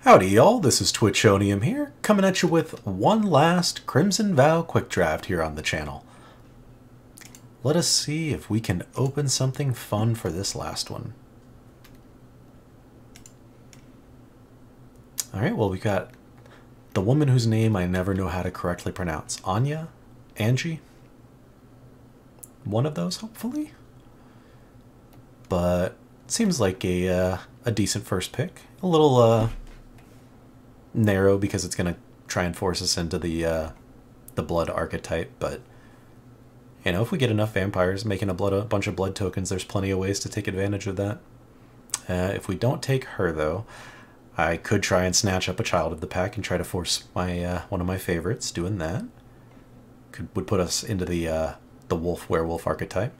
Howdy y'all, this is Twitchonium here, coming at you with one last Crimson Vow quick draft here on the channel. Let us see if we can open something fun for this last one. Alright, well we got the woman whose name I never know how to correctly pronounce. Anya? Angie? One of those, hopefully? But seems like a decent first pick. A little narrow because it's going to try and force us into the blood archetype, but you know, if we get enough vampires making a bunch of blood tokens, there's plenty of ways to take advantage of that. If we don't take her though, I could try and snatch up a child of the pack and try to force my one of my favorites. Doing that would put us into the wolf werewolf archetype.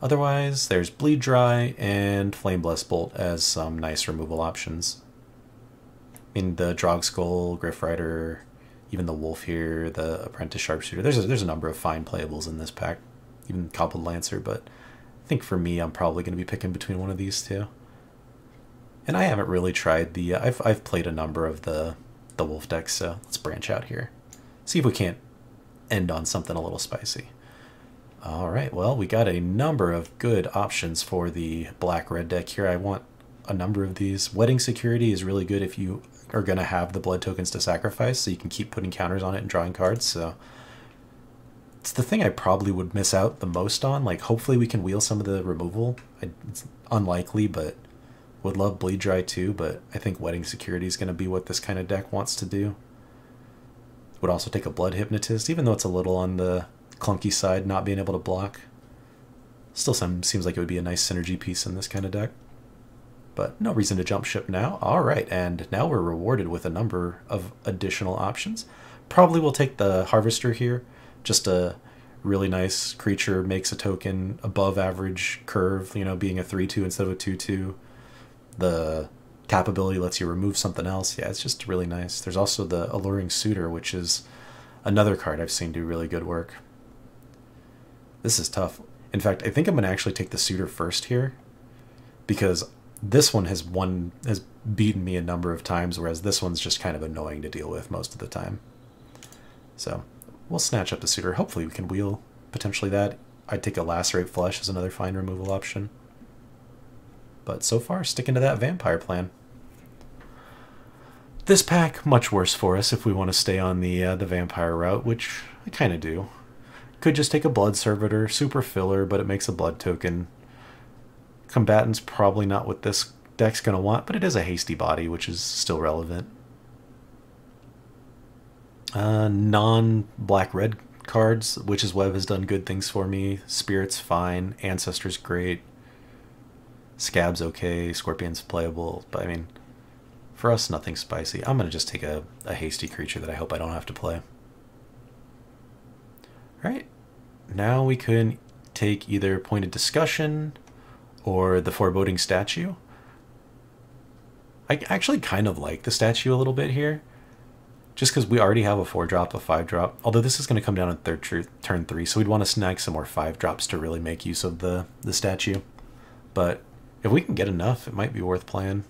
Otherwise, there's Bleed Dry and Flame Blessed Bolt as some nice removal options. I mean, the Drog Skull, Griff Rider, even the Wolf here, the Apprentice Sharpshooter. There's a number of fine playables in this pack, even Cobbled Lancer, but I think for me, I'm probably going to be picking between one of these two. And I haven't really tried the... I've played a number of the Wolf decks, so let's branch out here. See if we can't end on something a little spicy. Alright, well, we got a number of good options for the black-red deck here. I want a number of these. Wedding Security is really good if you are going to have the blood tokens to sacrifice, so you can keep putting counters on it and drawing cards. So it's the thing I probably would miss out the most on. Like, hopefully we can wheel some of the removal. It's unlikely, but would love Bleed Dry too, but I think Wedding Security is going to be what this kind of deck wants to do. Would also take a Blood Hypnotist, even though it's a little on the clunky side, not being able to block. Still seems like it would be a nice synergy piece in this kind of deck. But no reason to jump ship now. Alright, and now we're rewarded with a number of additional options. Probably we'll take the Harvester here. Just a really nice creature, makes a token above average curve, you know, being a 3-2 instead of a 2-2. The tap ability lets you remove something else. Yeah, it's just really nice. There's also the Alluring Suitor, which is another card I've seen do really good work. This is tough. In fact, I think I'm going to actually take the Suitor first here, because this one has beaten me a number of times, whereas this one's just kind of annoying to deal with most of the time. So we'll snatch up the Suitor. Hopefully we can wheel potentially that. I'd take a Lacerate Flesh as another fine removal option. But so far, sticking to that vampire plan. This pack, much worse for us if we want to stay on the vampire route, which I kind of do. Could just take a Blood Servitor, super filler, but it makes a blood token. Combatant's probably not what this deck's going to want, but it is a hasty body, which is still relevant. Non-black-red cards, Witch's Web has done good things for me. Spirit's fine, Ancestor's great. Scab's okay, Scorpion's playable, but I mean, for us, nothing spicy. I'm going to just take a hasty creature that I hope I don't have to play. Alright, now we could take either Pointed Discussion or the Foreboding Statue. I actually kind of like the statue a little bit here, just because we already have a 4-drop, a 5-drop, although this is going to come down on turn 3, so we'd want to snag some more 5-drops to really make use of the statue. But if we can get enough, it might be worth playing.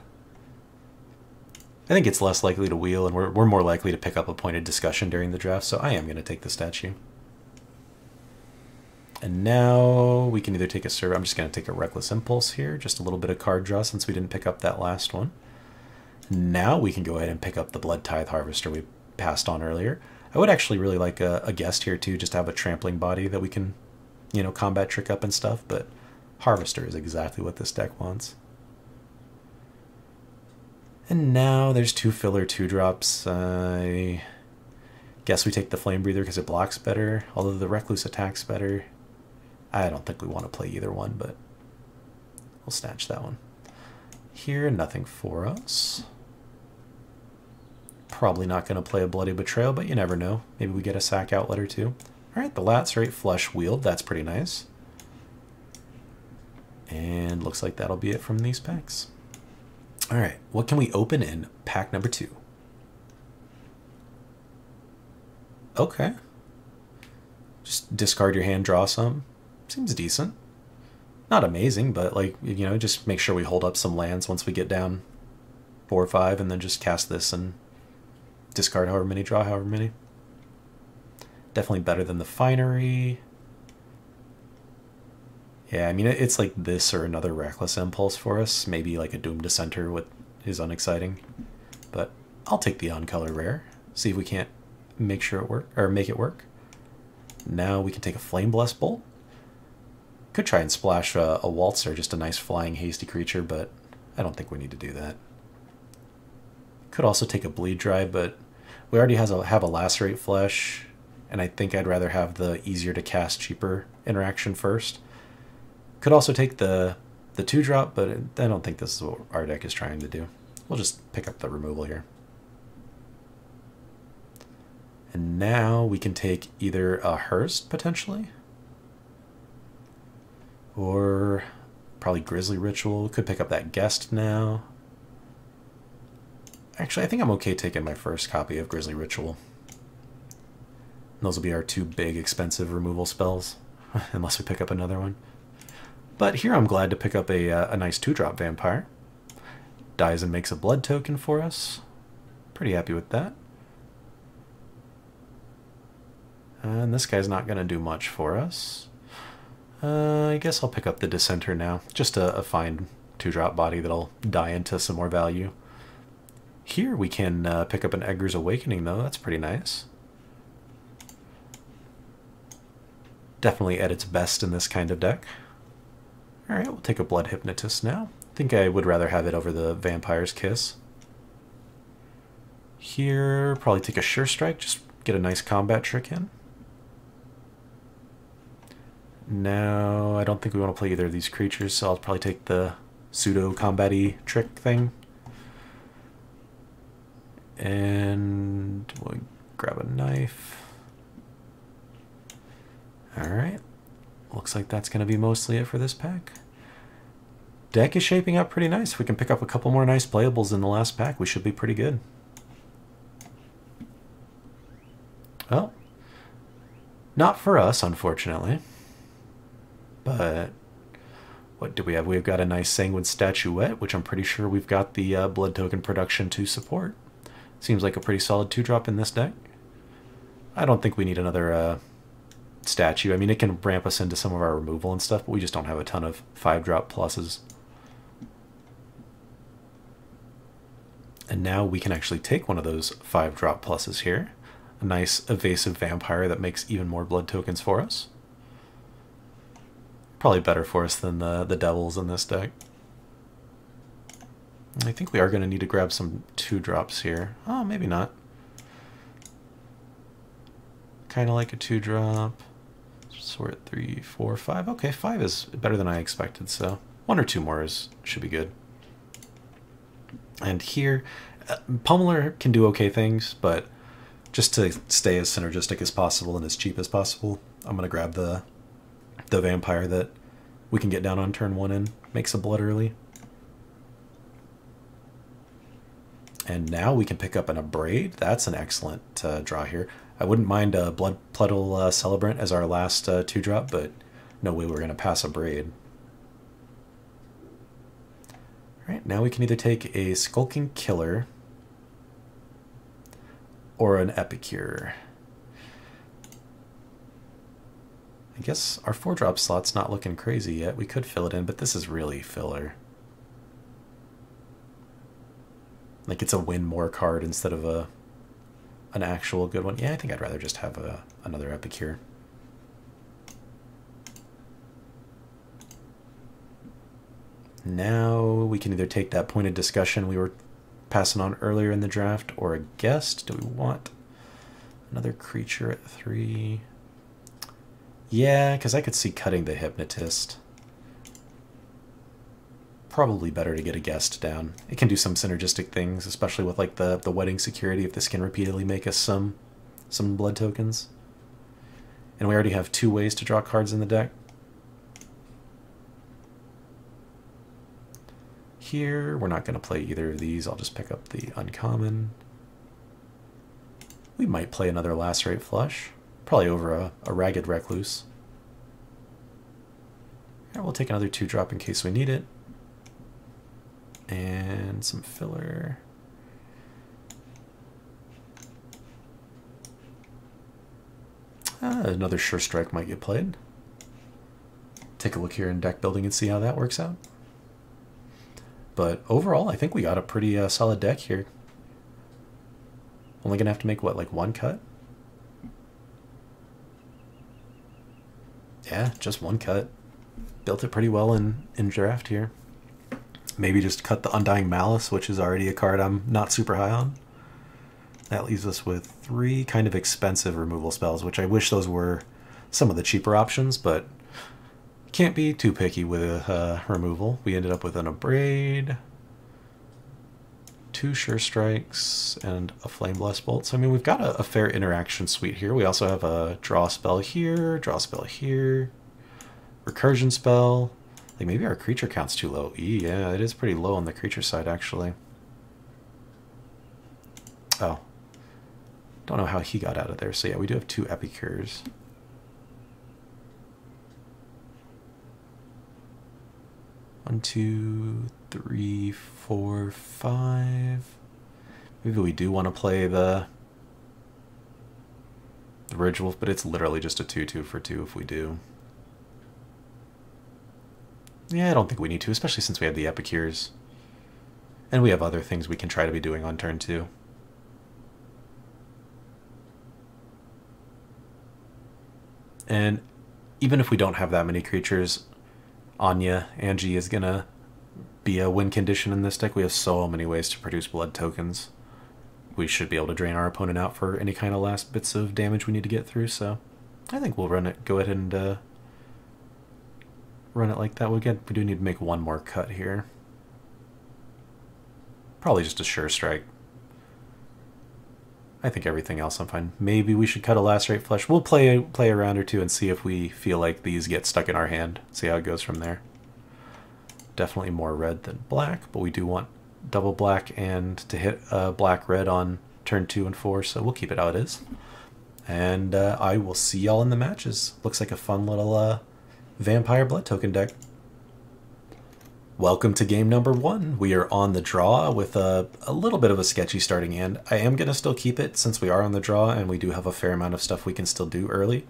I think it's less likely to wheel, and we're more likely to pick up a Pointed Discussion during the draft, so I am going to take the statue. And now we can either take a serve. I'm just going to take a Reckless Impulse here, just a little bit of card draw since we didn't pick up that last one. Now we can go ahead and pick up the Blood Tithe Harvester we passed on earlier. I would actually really like a guest here too, just to have a trampling body that we can, you know, combat trick up and stuff, but Harvester is exactly what this deck wants. And now there's 2 filler 2-drops. I guess we take the Flame Breather because it blocks better, although the Recluse attacks better. I don't think we want to play either one, but we'll snatch that one. Here, nothing for us. Probably not going to play a Bloody Betrayal, but you never know. Maybe we get a sack outlet or two. Alright, the Lacerate Flesh Wield, that's pretty nice. And looks like that'll be it from these packs. Alright, what can we open in pack number 2? Okay. Just discard your hand, draw some. Seems decent. Not amazing, but like, you know, just make sure we hold up some lands once we get down 4 or 5, and then just cast this and discard however many, draw however many. Definitely better than the Finery. Yeah, I mean, it's like this or another Reckless Impulse for us. Maybe like a Doomed Dissenter with is unexciting. But I'll take the on-color rare. See if we can't make sure it work, or make it work. Now we can take a Flame Blessed Bolt. Could try and splash a Waltzer, just a nice flying hasty creature, but I don't think we need to do that. Could also take a Bleed Dry, but we already have a Lacerate Flesh, and I think I'd rather have the easier to cast, cheaper interaction first. Could also take the 2-drop, but I don't think this is what our deck is trying to do. We'll just pick up the removal here. And now we can take either a Hearst, potentially, or probably Grizzly Ritual. Could pick up that Guest now. Actually, I think I'm okay taking my first copy of Grizzly Ritual. And those will be our 2 big, expensive removal spells, unless we pick up another one. But here I'm glad to pick up a nice 2-drop Vampire. Dies and makes a blood token for us. Pretty happy with that. And this guy's not going to do much for us. I guess I'll pick up the Dissenter now. Just a fine 2-drop body that'll die into some more value. Here we can pick up an Egger's Awakening, though. That's pretty nice. Definitely at its best in this kind of deck. Alright, we'll take a Blood Hypnotist now. I think I would rather have it over the Vampire's Kiss. Here, probably take a Sure Strike, just get a nice combat trick in. Now, I don't think we want to play either of these creatures, so I'll probably take the pseudo-combat-y trick thing. And we'll grab a knife. Alright. Looks like that's going to be mostly it for this pack. Deck is shaping up pretty nice. If we can pick up a couple more nice playables in the last pack, we should be pretty good. Well, not for us, unfortunately. But what do we have? We've got a nice Sanguine Statuette, which I'm pretty sure we've got the blood token production to support. Seems like a pretty solid 2-drop in this deck. I don't think we need another statue. I mean, it can ramp us into some of our removal and stuff, but we just don't have a ton of 5-drop pluses. And now we can actually take one of those 5-drop pluses here. A nice evasive Vampire that makes even more blood tokens for us. Probably better for us than the Devils in this deck. I think we are going to need to grab some 2-drops here. Oh, maybe not. Kind of like a 2-drop. So we're at 3, 4, 5. Okay, 5 is better than I expected, so 1 or 2 more should be good. And here, Pummeler can do okay things, but just to stay as synergistic as possible and as cheap as possible, I'm going to grab the Vampire that we can get down on turn 1 and make some blood early. And now we can pick up an Abrade. That's an excellent draw here. I wouldn't mind a Blood Puddle Celebrant as our last 2-drop, but no way we're going to pass Abrade. Alright, now we can either take a Skulking Killer or an Epicure. I guess our 4-drop slot's not looking crazy yet. We could fill it in, but this is really filler. Like, it's a win more card instead of an actual good one. Yeah, I think I'd rather just have another Epicure. Now we can either take that pointed discussion we were passing on earlier in the draft or a guest. Do we want another creature at 3? Yeah, because I could see cutting the Hypnotist. Probably better to get a guest down. It can do some synergistic things, especially with like the wedding security if this can repeatedly make us some blood tokens. And we already have 2 ways to draw cards in the deck. Here, we're not going to play either of these. I'll just pick up the uncommon. We might play another Lacerate Flush. Probably over a Ragged Recluse. And we'll take another 2-drop in case we need it. And some filler. Another Sure Strike might get played. Take a look here in deck building and see how that works out. But overall, I think we got a pretty solid deck here. Only gonna have to make, what, like one cut? Yeah, just one cut. Built it pretty well in draft here. Maybe just cut the Undying Malice, which is already a card I'm not super high on. That leaves us with 3 kind of expensive removal spells, which I wish those were some of the cheaper options, but can't be too picky with removal. We ended up with an Abrade, 2 Sure Strikes, and a Flame Blast Bolt. So, I mean, we've got a fair interaction suite here. We also have a draw spell here, recursion spell. Like, maybe our creature count's too low. Yeah, it is pretty low on the creature side, actually. Oh. Don't know how he got out of there. So yeah, we do have 2 Epicures. One, 2, 3, 4, 5. Maybe we do want to play the Ridge Wolf, but it's literally just a 2/2 for 2 if we do. Yeah, I don't think we need to, especially since we have the Epicures. And we have other things we can try to be doing on turn 2. And even if we don't have that many creatures, Angie is going to be a win condition in this deck. We have so many ways to produce blood tokens. We should be able to drain our opponent out for any kind of last bits of damage we need to get through, so I think we'll go ahead and run it like that. We do need to make one more cut here. Probably just a Sure Strike. I think everything else I'm fine. Maybe we should cut a Lacerate Flesh. We'll play a round or two and see if we feel like these get stuck in our hand. See how it goes from there. Definitely more red than black, but we do want double black and to hit black-red on turn 2 and 4, so we'll keep it how it is. And I will see y'all in the matches. Looks like a fun little vampire blood token deck. Welcome to game number 1. We are on the draw with a little bit of a sketchy starting hand. I am going to still keep it since we are on the draw and we do have a fair amount of stuff we can still do early.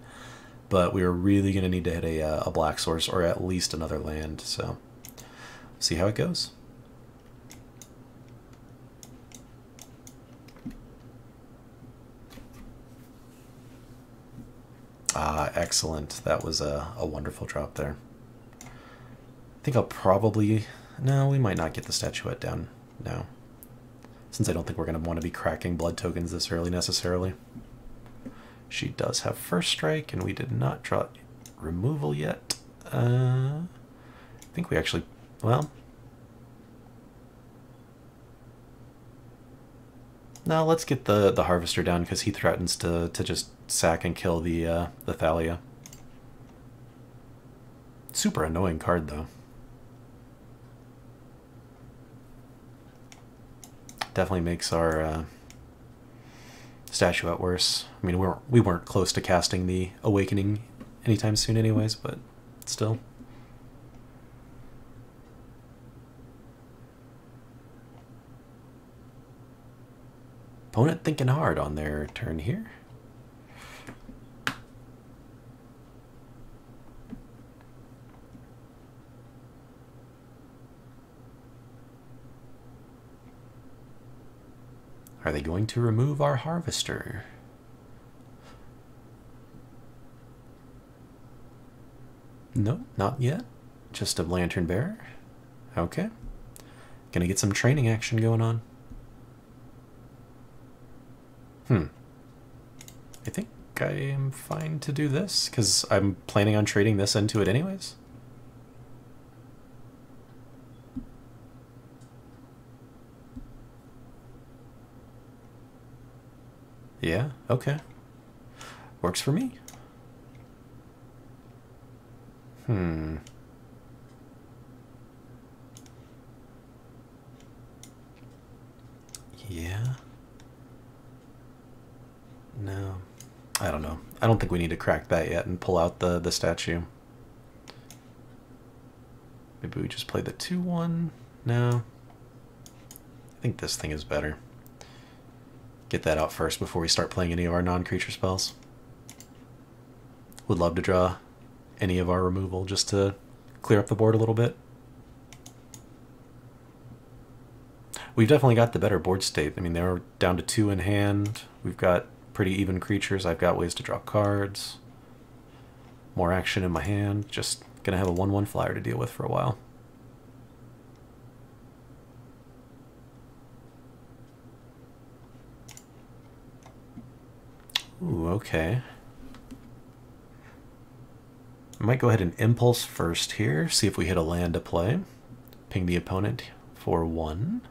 But we are really going to need to hit a black source or at least another land. So see how it goes. Ah, excellent. That was a wonderful drop there. I think I'll probably... No, we might not get the statuette down now, since I don't think we're going to want to be cracking blood tokens this early necessarily. She does have First Strike, and we did not draw removal yet. I think we actually... Well... No, let's get the Harvester down, because he threatens to just sack and kill the Thalia. Super annoying card, though. Definitely makes our statuette worse. I mean, we weren't close to casting the Awakening anytime soon anyways, but still. Opponent thinking hard on their turn here. Are they going to remove our Harvester? No, not yet. Just a Lantern Bearer. Okay. Gonna get some training action going on. I think I am fine to do this, because I'm planning on trading this into it anyways. Yeah, okay. Works for me. Yeah. No. I don't know. I don't think we need to crack that yet and pull out the statue. Maybe we just play the 2/1? No. I think this thing is better. Get that out first before we start playing any of our non-creature spells. Would love to draw any of our removal just to clear up the board a little bit. We've definitely got the better board state. I mean, they're down to 2 in hand. We've got pretty even creatures. I've got ways to draw cards. More action in my hand. Just gonna have a 1/1 flyer to deal with for a while. Ooh, okay. I might go ahead and impulse first here, see if we hit a land to play. Ping the opponent for 1.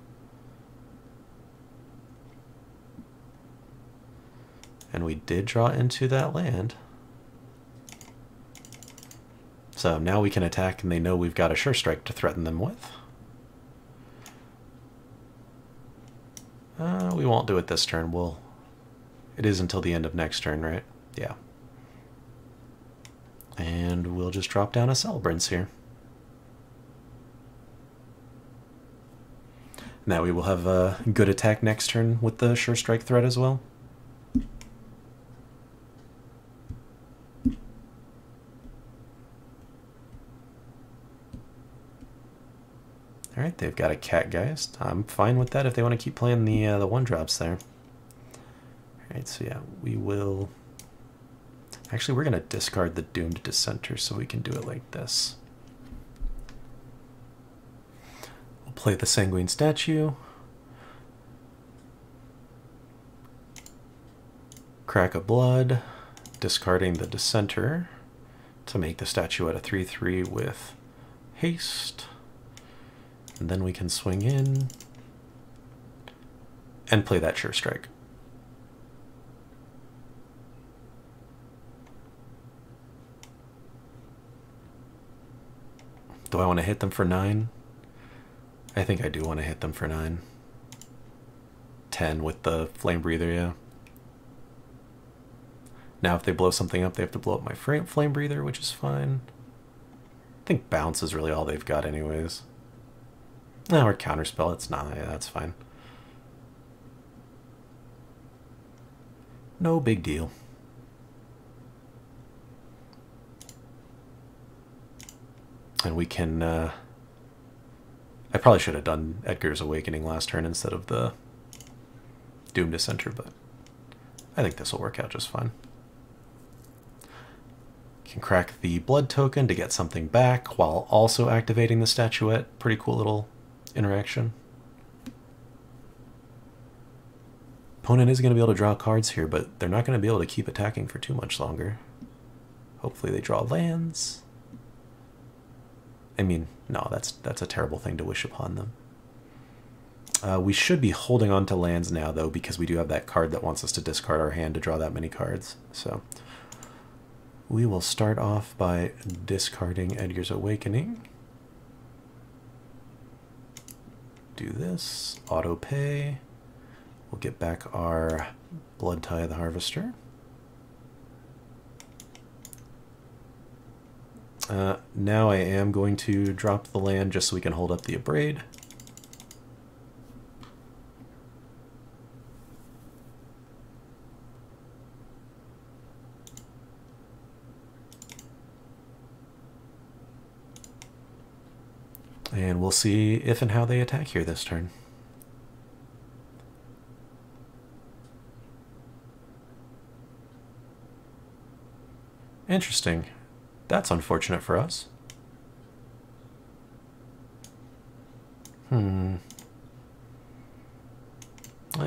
And we did draw into that land. So now we can attack and they know we've got a Sure Strike to threaten them with. We won't do it this turn. It is until the end of next turn, right? Yeah. And we'll just drop down a Celebrants here. Now we will have a good attack next turn with the Sure Strike threat as well. Alright, they've got a Catgeist. I'm fine with that if they want to keep playing the 1-drops there. Alright, so yeah, we will... Actually, we're going to discard the Doomed Dissenter so we can do it like this. We'll play the Sanguine Statue. Crack a Blood, discarding the Dissenter to make the statue at a 3/3 with haste. And then we can swing in and play that Sure Strike. Do I want to hit them for 9? I think I do want to hit them for 9. 10 with the Flame Breather, yeah. Now if they blow something up, they have to blow up my Flame Breather, which is fine. I think Bounce is really all they've got anyways. No, or Counterspell, it's not, yeah, that's fine. No big deal. And we can, I probably should have done Edgar's Awakening last turn instead of the Doom Dissenter, but I think this will work out just fine. Can crack the Blood token to get something back while also activating the Statuette. Pretty cool little interaction. Opponent is going to be able to draw cards here, but they're not going to be able to keep attacking for too much longer. Hopefully they draw lands. I mean, no, that's a terrible thing to wish upon them. We should be holding on to lands now, though, because we do have that card that wants us to discard our hand to draw that many cards. So we will start off by discarding Edgar's Awakening. Do this, auto pay. We'll get back our Blood Tie of the Harvester. Now I am going to drop the land just so we can hold up the Abrade. And we'll see if and how they attack here this turn. Interesting. That's unfortunate for us. I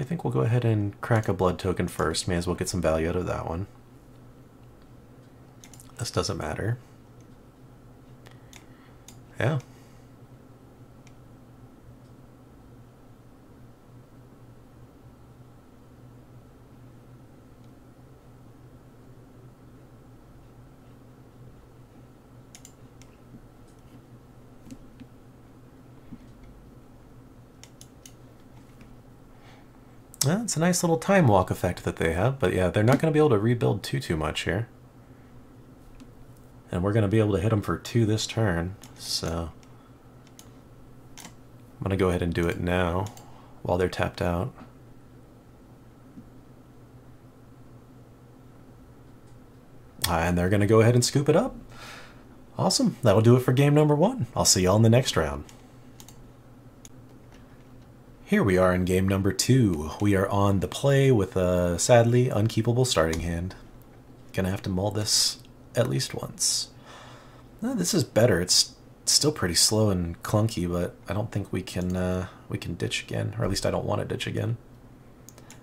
think we'll go ahead and crack a Blood token first. May as well get some value out of that one. This doesn't matter. Yeah. Well, it's a nice little time walk effect that they have, but yeah, they're not going to be able to rebuild too much here. And we're going to be able to hit them for 2 this turn, so I'm going to go ahead and do it now. while they're tapped out. And they're going to go ahead and scoop it up. Awesome. That'll do it for game number 1. I'll see y'all in the next round. Here we are in game number 2. We are on the play with a sadly unkeepable starting hand. Gonna have to mull this at least once. This is better. It's still pretty slow and clunky, but I don't think we can ditch again, or at least I don't want to ditch again.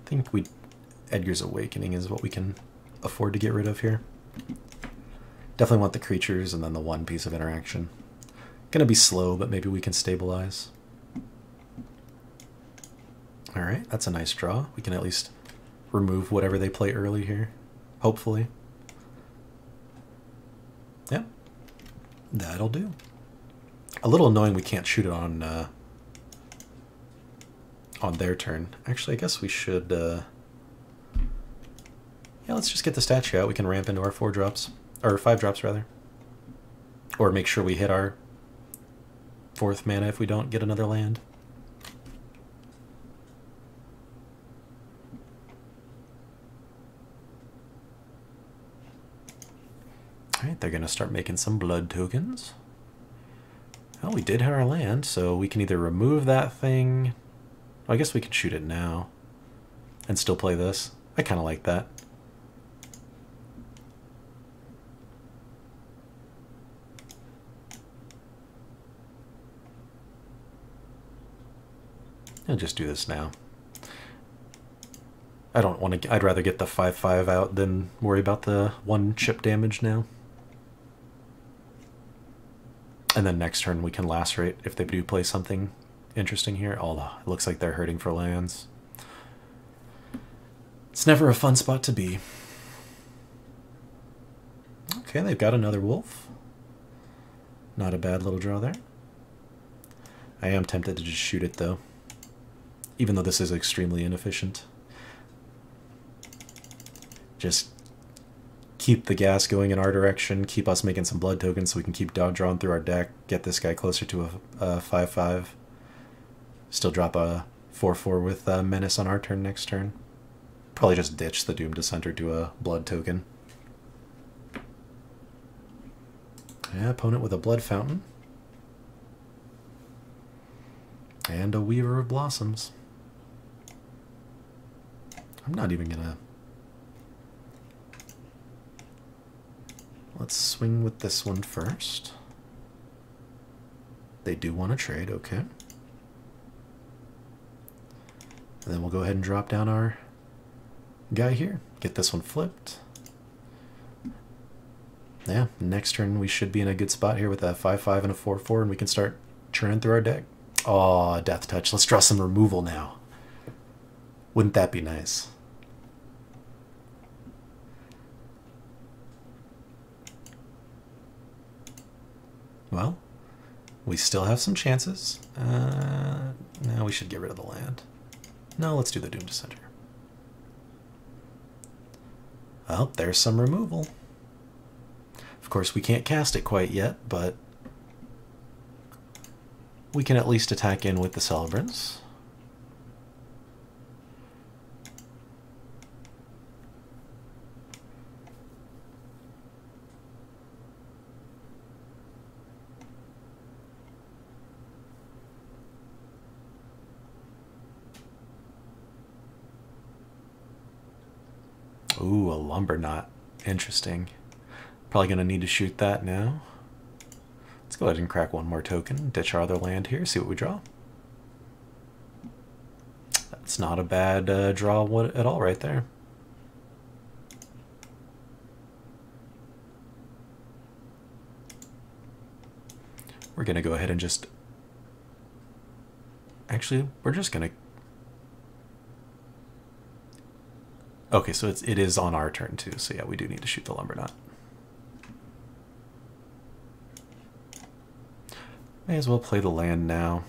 I think Edgar's Awakening is what we can afford to get rid of here. Definitely want the creatures and then the one piece of interaction. Gonna be slow, but maybe we can stabilize. Alright, that's a nice draw. We can at least remove whatever they play early here. Hopefully. Yep. That'll do. A little annoying we can't shoot it on their turn. Actually, I guess we should... yeah, let's just get the statue out. We can ramp into our 4 drops. Or 5 drops, rather. Or make sure we hit our 4th mana if we don't get another land. Alright, they're going to start making some blood tokens. Well, we did hit our land, so we can either remove that thing... Well, I guess we can shoot it now. And still play this. I kind of like that. I'll just do this now. I don't want to... I'd rather get the 5/5 out than worry about the 1 chip damage now. And then next turn we can lacerate if they do play something interesting here. Oh, it looks like they're hurting for lands. It's never a fun spot to be. Okay, they've got another wolf. Not a bad little draw there. I am tempted to just shoot it though, even though this is extremely inefficient. Just keep the gas going in our direction, keep us making some blood tokens so we can keep dog drawing through our deck, get this guy closer to a 5/5. Still drop a 4/4 with Menace on our turn next turn. Probably just ditch the Doom Dissenter to a blood token. Yeah, opponent with a Blood Fountain. And a Weaver of Blossoms. I'm not even gonna... Let's swing with this one first. They do want to trade, okay. And then we'll go ahead and drop down our guy here. Get this one flipped. Yeah, next turn we should be in a good spot here with a 5/5 and a 4/4, and we can start churning through our deck. Oh, Death Touch. Let's draw some removal now. Wouldn't that be nice? Well, we still have some chances. Now we should get rid of the land. No, let's do the Doom Dissenter. Well, there's some removal. Of course, we can't cast it quite yet, but we can at least attack in with the Celebrants. Ooh, a Lumber Knot. Interesting. Probably going to need to shoot that now. Let's go ahead and crack one more token. Ditch our other land here. See what we draw. That's not a bad draw at all right there. We're going to go ahead and just... Actually, we're just going to... Okay, so it is on our turn too, so yeah, we do need to shoot the Lumber Knot. May as well play the land now.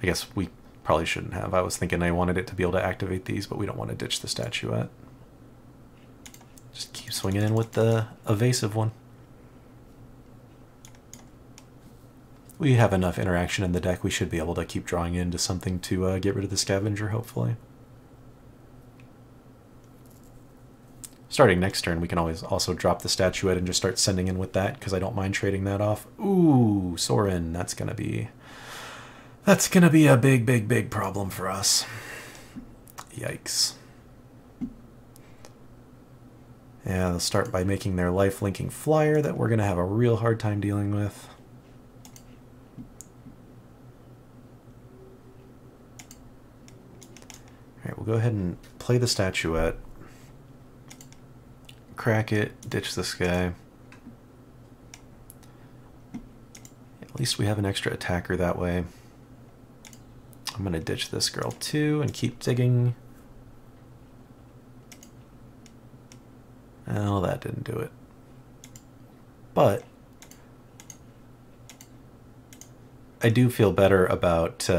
I guess we probably shouldn't have. I was thinking I wanted it to be able to activate these, but we don't want to ditch the statuette. Just keep swinging in with the evasive one. we have enough interaction in the deck, we should be able to keep drawing into something to get rid of the scavenger, hopefully. Starting next turn, we can always also drop the statuette and just start sending in with that, because I don't mind trading that off. Ooh, Sorin, that's gonna be a big problem for us. Yikes. Yeah, they'll start by making their life-linking flyer that we're gonna have a real hard time dealing with. Alright, we'll go ahead and play the statuette. Crack it, ditch this guy. At least we have an extra attacker that way. I'm gonna ditch this girl too and keep digging. Oh, that didn't do it. But I do feel better about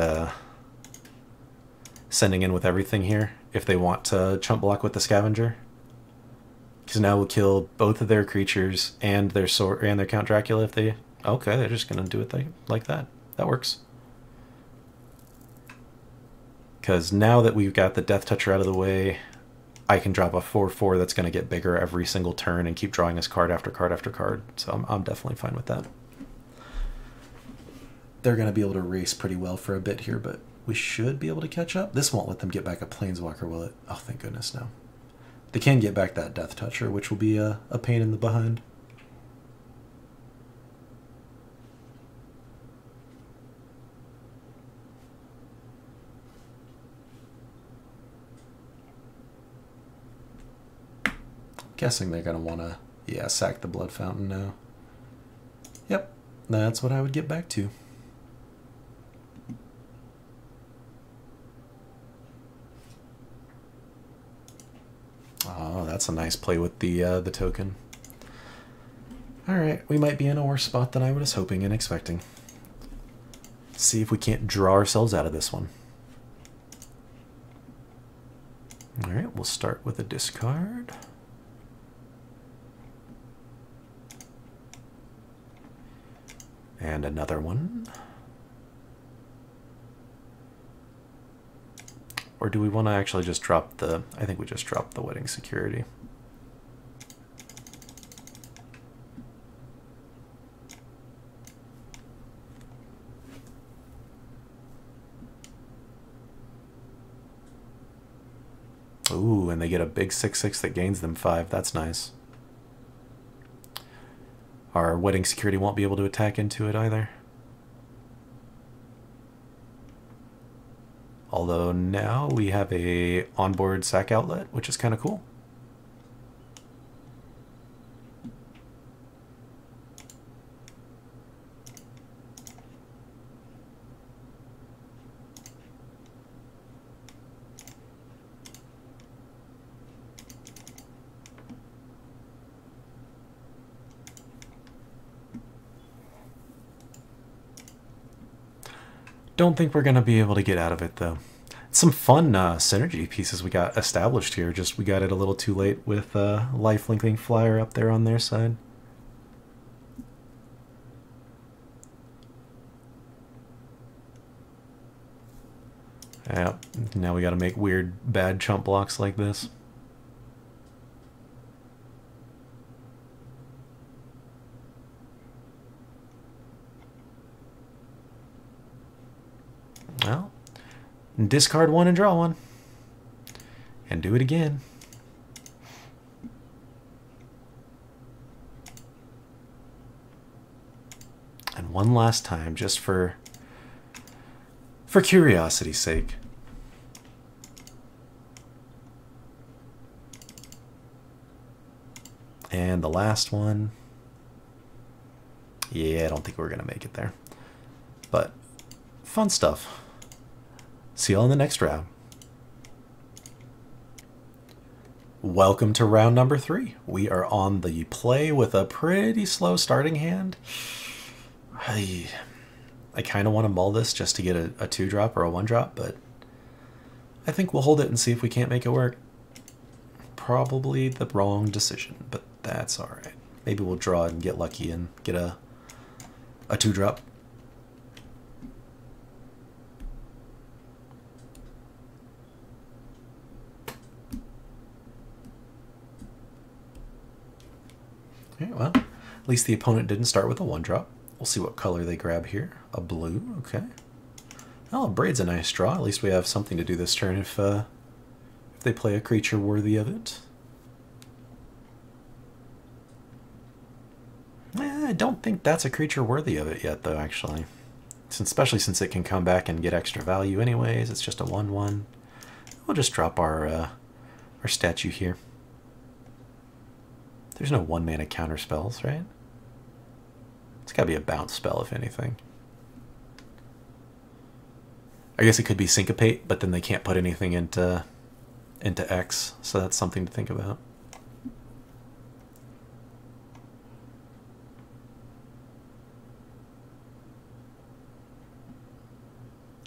sending in with everything here if they want to chump block with the scavenger. Because now we'll kill both of their creatures and their sword and their Count Dracula if they... Okay, they're just going to do it like that. That works. Because now that we've got the Death Toucher out of the way, I can drop a 4/4 that's going to get bigger every single turn and keep drawing us card after card after card. So I'm definitely fine with that. They're going to be able to race pretty well for a bit here, but we should be able to catch up. This won't let them get back a Planeswalker, will it? Oh, thank goodness, no. They can get back that Death Toucher, which will be a pain in the behind. Guessing they're going to want to, yeah, sack the Blood Fountain now. Yep, that's what I would get back to. Oh, that's a nice play with the token. Alright, we might be in a worse spot than I was hoping and expecting. See if we can't draw ourselves out of this one. Alright, we'll start with a discard. And another one. Or do we want to actually just drop the... I think we just dropped the Wedding Security. Ooh, and they get a big 6/6 that gains them 5. That's nice. Our Wedding Security won't be able to attack into it either. Although now we have a onboard sack outlet, which is kind of cool. Don't think we're going to be able to get out of it, though. Some fun synergy pieces we got established here. Just we got it a little too late with life-linking flyer up there on their side. Yeah, now we got to make weird, bad chump blocks like this. Well, discard one and draw one. And do it again. And one last time, just for curiosity's sake. And the last one. Yeah, I don't think we're going to make it there. But fun stuff. See you all in the next round. Welcome to round number 3. We are on the play with a pretty slow starting hand. I kind of want to mull this just to get a 2-drop or a 1-drop, but I think we'll hold it and see if we can't make it work. Probably the wrong decision, but that's alright. Maybe we'll draw and get lucky and get a 2-drop. Okay, well, at least the opponent didn't start with a 1-drop. We'll see what color they grab here. A blue, okay. Oh, Braid's a nice draw. At least we have something to do this turn if they play a creature worthy of it. I don't think that's a creature worthy of it yet, though, actually. Especially since it can come back and get extra value anyways. It's just a 1/1. We'll just drop our statue here. There's no 1-mana counter spells, right? It's got to be a bounce spell, if anything. I guess it could be Syncopate, but then they can't put anything into X, so that's something to think about.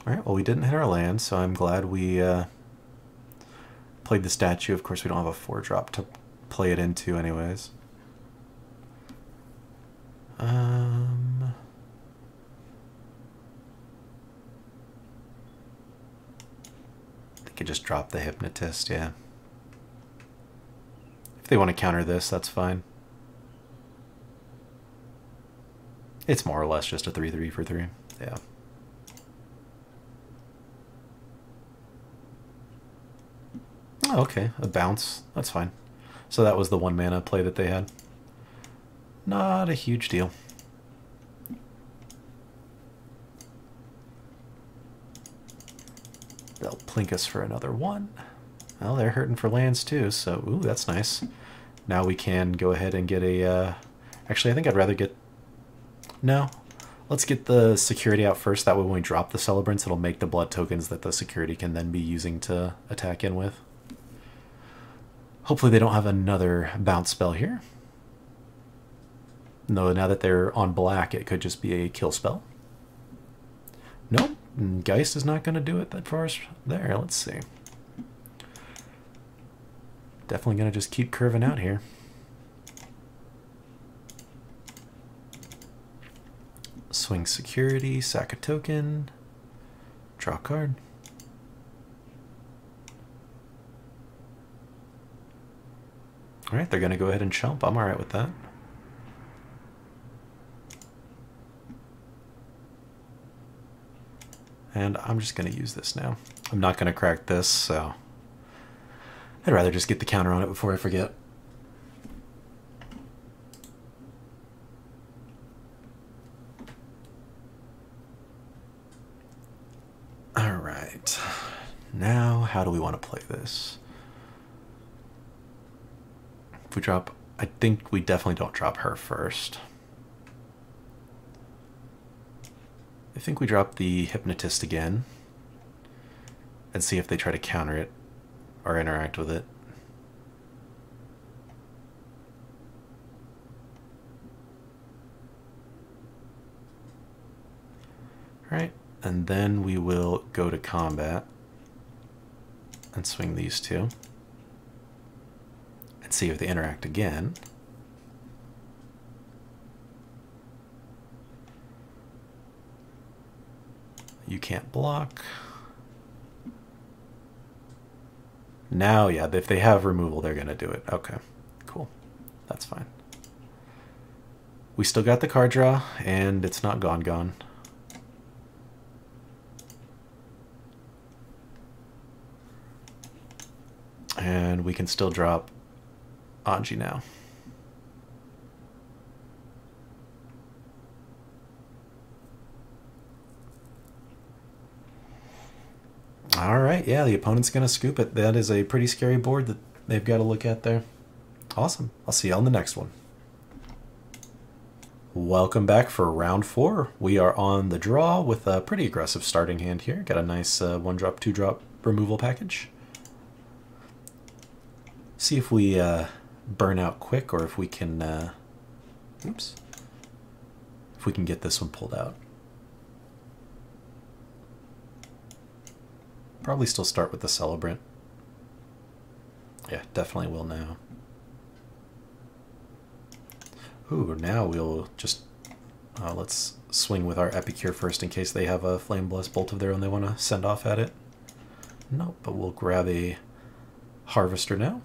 Alright, well, we didn't hit our land, so I'm glad we played the statue. Of course, we don't have a 4-drop to play it into anyways. They could just drop the Hypnotist, yeah. If they want to counter this, that's fine. It's more or less just a 3/3 for 3, yeah. Oh, okay, a bounce. That's fine. So that was the 1-mana play that they had. Not a huge deal. They'll plink us for another 1. Well, they're hurting for lands too, so ooh, that's nice. Now we can go ahead and get a... Actually, I think I'd rather get... No. Let's get the security out first. That way when we drop the Celebrants, it'll make the blood tokens that the security can then be using to attack in with. Hopefully they don't have another bounce spell here. No, now that they're on black, it could just be a kill spell. Nope, Geist is not going to do it that for us there. Let's see. Definitely going to just keep curving out here. Swing security, sack a token, draw a card. Alright, they're going to go ahead and chump. I'm alright with that. And I'm just going to use this now. I'm not going to crack this, so I'd rather just get the counter on it before I forget. Alright. Now, how do we want to play this? If we drop... I think we definitely don't drop her first. I think we drop the Hypnotist again and see if they try to counter it or interact with it. Alright, and then we will go to combat and swing these two and see if they interact again. You can't block. Now, yeah, if they have removal, they're going to do it. Okay, cool. That's fine. We still got the card draw, and it's not gone. And we can still drop Anji now. Alright, yeah, the opponent's going to scoop it. That is a pretty scary board that they've got to look at there. Awesome. I'll see you on the next one. Welcome back for round 4. We are on the draw with a pretty aggressive starting hand here. Got a nice 1-drop, 2-drop removal package. See if we burn out quick or if we can... oops. If we can get this one pulled out. Probably still start with the Celebrant. Yeah, definitely will now. Ooh, now we'll just... let's swing with our Epicure first in case they have a Flame Blast Bolt of their own they want to send off at it. Nope, but we'll grab a Harvester now.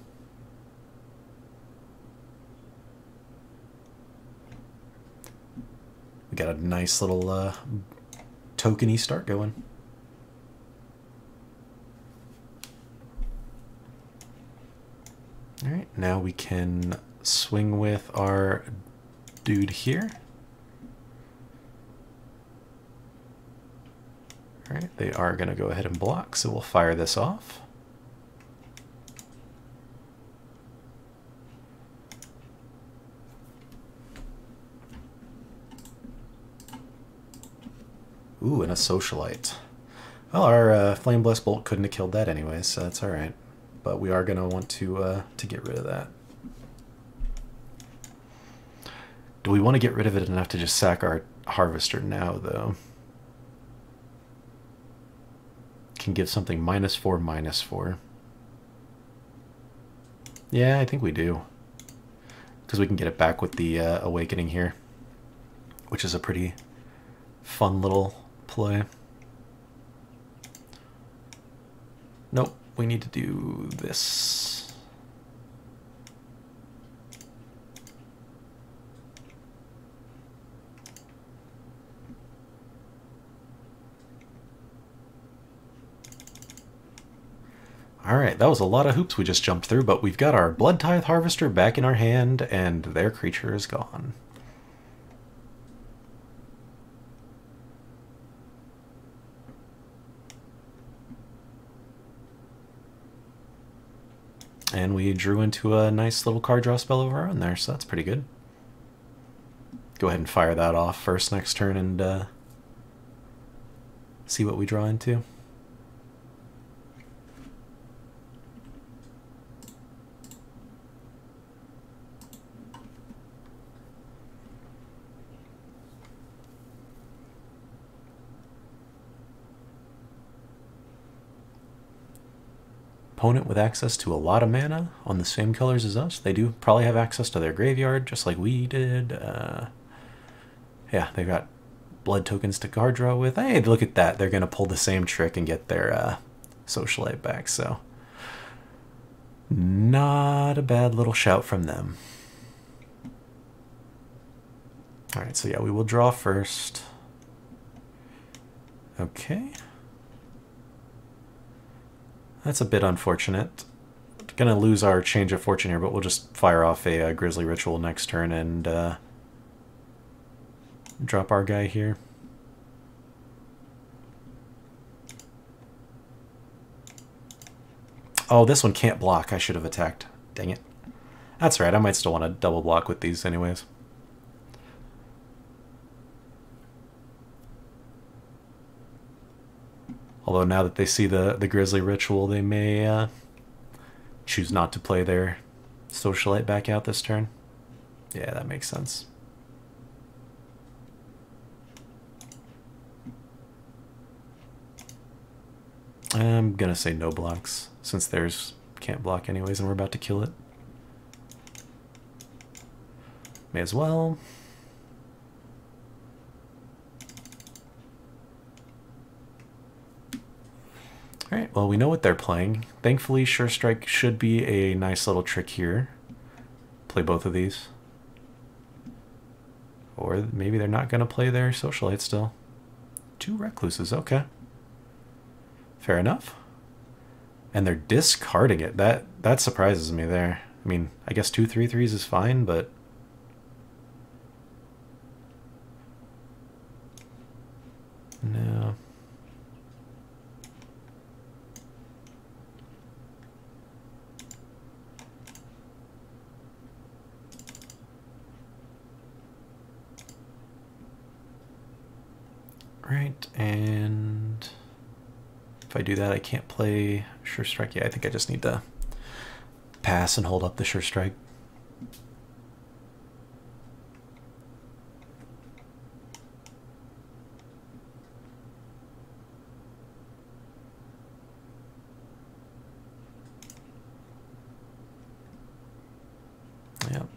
We got a nice little tokeny start going. Alright, now we can swing with our dude here. Alright, they are going to go ahead and block, so we'll fire this off. Ooh, and a socialite. Well, our Flame Blessed Bolt couldn't have killed that anyways, so that's alright. But we are going to want to get rid of that. Do we want to get rid of it enough to just sack our Harvester now, though? Can give something -4/-4. Yeah, I think we do. Because we can get it back with the Awakening here, which is a pretty fun little play. Nope, we need to do this. Alright, that was a lot of hoops we just jumped through, but we've got our Blood Tithe Harvester back in our hand, and their creature is gone. And we drew into a nice little card draw spell of our own there, so that's pretty good. Go ahead and fire that off first next turn and see what we draw into. Opponent with access to a lot of mana on the same colors as us. They do probably have access to their graveyard, just like we did. Yeah, they've got blood tokens to card draw with. Hey, look at that. They're going to pull the same trick and get their Socialite back. So, not a bad little shout from them. Alright, so yeah, we will draw first. Okay. That's a bit unfortunate. Gonna lose our change of fortune here, but we'll just fire off a Grisly Ritual next turn and drop our guy here. Oh, this one can't block. I should have attacked. Dang it. That's right, I might still want to double block with these anyways. Although now that they see the Grisly Ritual, they may choose not to play their Socialite back out this turn. Yeah, that makes sense. I'm gonna say no blocks, since theirs can't block anyways and we're about to kill it. May as well. Alright, well, we know what they're playing. Thankfully, Sure Strike should be a nice little trick here. Play both of these. Or maybe they're not going to play their Socialite still. 2 Recluses, okay. Fair enough. And they're discarding it. That surprises me there. I mean, I guess 2 3/3s is fine, but... no. Right, and if I do that, I can't play Sure Strike. Yeah, I think I just need to pass and hold up the Sure Strike. Yep.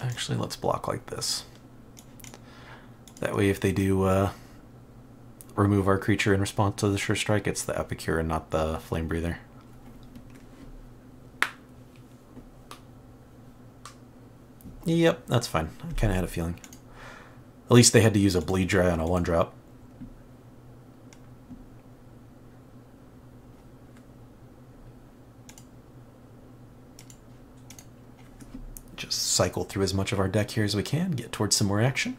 Actually, let's block like this. That way, if they do remove our creature in response to the Sure Strike, it's the Epicure and not the Flame Breather. Yep, that's fine. I kind of had a feeling. At least they had to use a bleed dry on a 1-drop. Just cycle through as much of our deck here as we can, get towards some more action.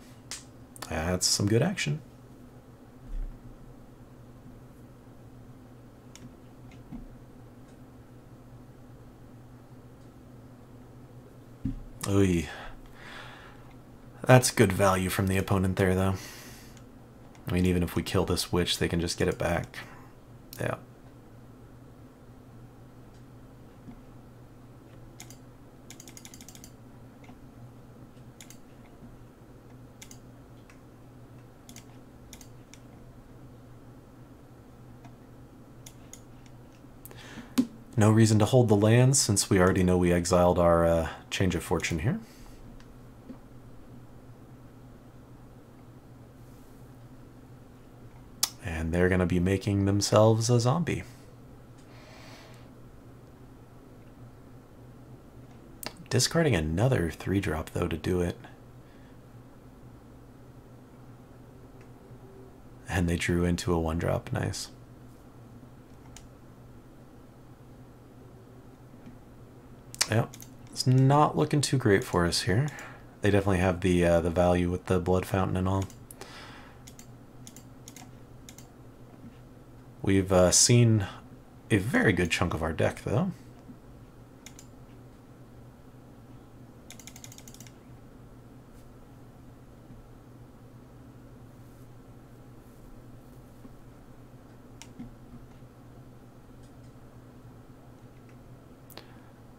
That's some good action. Oy. That's good value from the opponent there, though. I mean, even if we kill this witch, they can just get it back. Yeah. No reason to hold the lands, since we already know we exiled our Change of Fortune here. And they're going to be making themselves a zombie. Discarding another 3-drop, though, to do it. And they drew into a 1-drop. Nice. Yep, it's not looking too great for us here. They definitely have the value with the blood fountain and all. We've seen a very good chunk of our deck, though.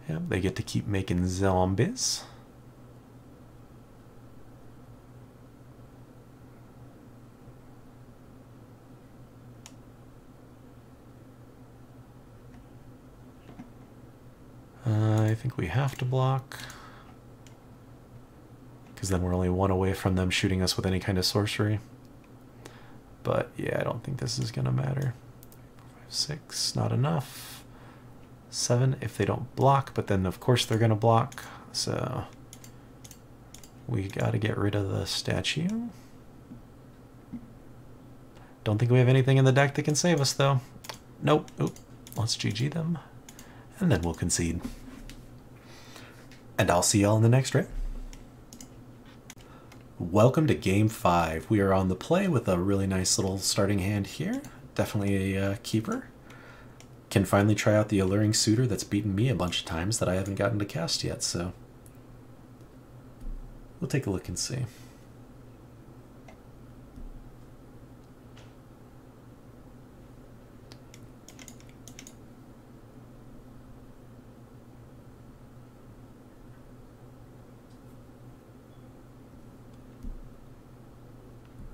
Yep, they get to keep making zombies. I think we have to block, because then we're only 1 away from them shooting us with any kind of sorcery. But yeah, I don't think this is gonna matter. 5, 6, not enough. 7 if they don't block, but then of course they're gonna block, so we gotta get rid of the statue. Don't think we have anything in the deck that can save us, though. Nope. Oop. Let's GG them, and then we'll concede. And I'll see y'all in the next round. Welcome to Game 5. We are on the play with a really nice little starting hand here. Definitely a keeper. Can finally try out the Alluring Suitor that's beaten me a bunch of times that I haven't gotten to cast yet, so we'll take a look and see.